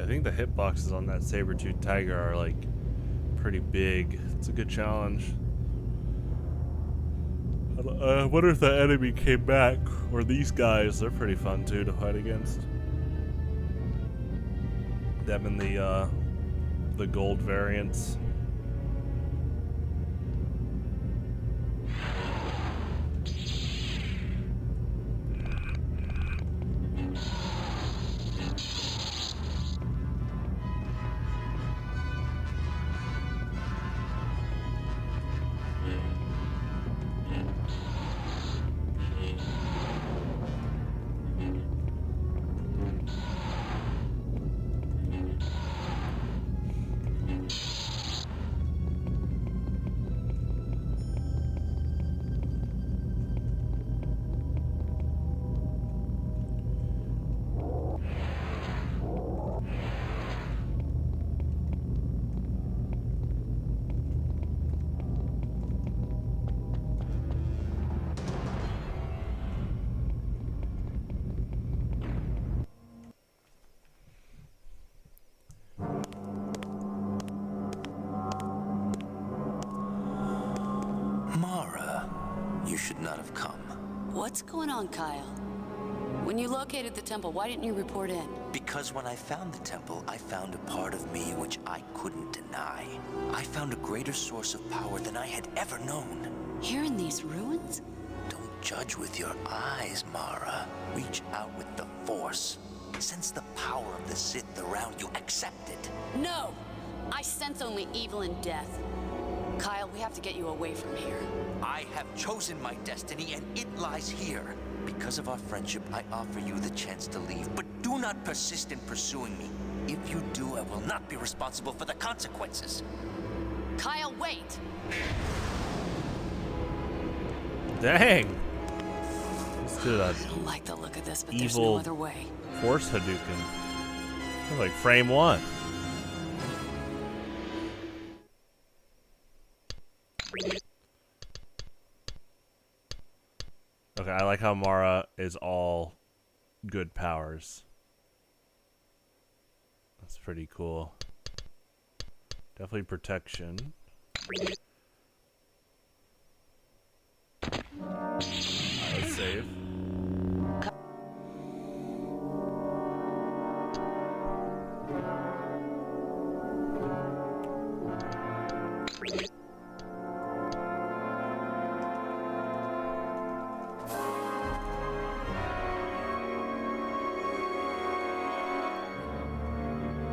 I think the hitboxes on that saber-toothed tiger are like pretty big. It's a good challenge. I wonder if that enemy came back, or these guys. They're pretty fun too to fight against. Them and the gold variants. should not have come. What's going on, Kyle? When you located the temple, why didn't you report in? Because when I found the temple, I found a part of me which I couldn't deny. I found a greater source of power than I had ever known. Here in these ruins? Don't judge with your eyes, Mara. Reach out with the Force. Sense the power of the Sith around you. Accept it. No! I sense only evil and death. Kyle, we have to get you away from here. I have chosen my destiny, and it lies here. Because of our friendship, I offer you the chance to leave, but do not persist in pursuing me. If you do, I will not be responsible for the consequences. Kyle, wait! Dang. Let's do that. I don't like the look of this, but Evil there's no other way. Force Hadouken. That's like frame 1. Okay, I like how Mara is all good powers. That's pretty cool. Definitely protection. Let's save.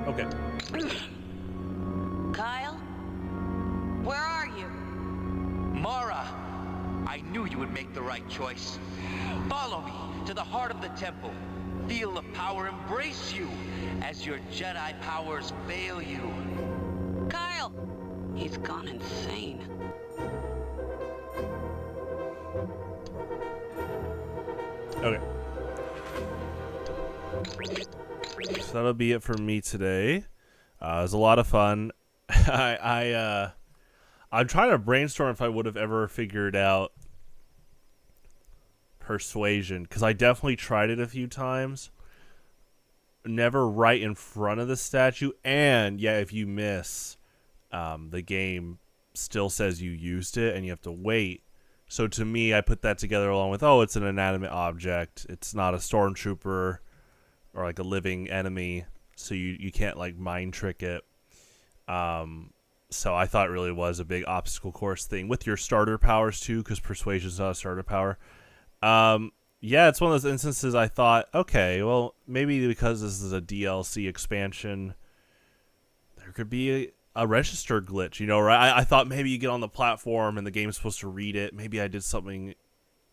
Okay. Kyle? Where are you? Mara, I knew you would make the right choice. Follow me to the heart of the temple. Feel the power embrace you as your Jedi powers fail you. Kyle! He's gone insane. Okay. So that'll be it for me today. It was a lot of fun. I'm trying to brainstorm if I would have ever figured out persuasion, because I definitely tried it a few times. Never right in front of the statue, and yeah, if you miss, the game still says you used it, and you have to wait. So to me, I put that together along with, oh, it's an inanimate object. It's not a stormtrooper or like a living enemy, so you can't like mind trick it. So I thought it really was a big obstacle course thing with your starter powers too, because persuasion's not a starter power. Yeah, it's one of those instances I thought, okay, well, maybe because this is a DLC expansion, there could be a register glitch, you know, right? I thought maybe you get on the platform and the game's supposed to read it. Maybe I did something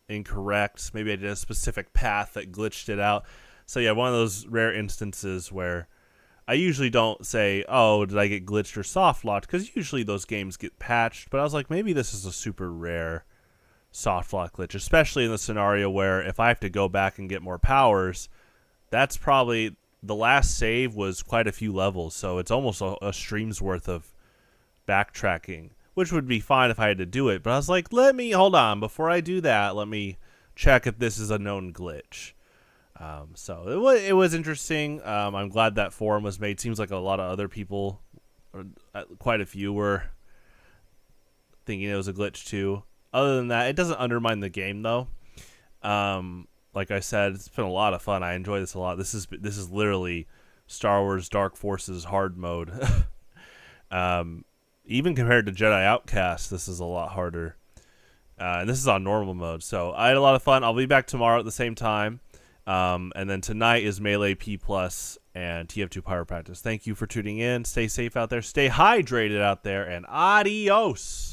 incorrect. Maybe I did a specific path that glitched it out. So yeah, one of those rare instances where I usually don't say, oh, did I get glitched or soft locked? Because usually those games get patched. But I was like, maybe this is a super rare soft lock glitch, especially in the scenario where if I have to go back and get more powers, that's probably the last save was quite a few levels. So it's almost a stream's worth of backtracking, which would be fine if I had to do it. But I was like, hold on, before I do that, let me check if this is a known glitch. So it was interesting. I'm glad that forum was made. Seems like a lot of other people, or quite a few, were thinking it was a glitch too. Other than that, it doesn't undermine the game though. Like I said, it's been a lot of fun. I enjoy this a lot. This is literally Star Wars Dark Forces hard mode. Even compared to Jedi Outcast, this is a lot harder. And this is on normal mode. So I had a lot of fun. I'll be back tomorrow at the same time. And then tonight is Melee P Plus and TF2 Pyro Practice. Thank you for tuning in. Stay safe out there. Stay hydrated out there. And adios.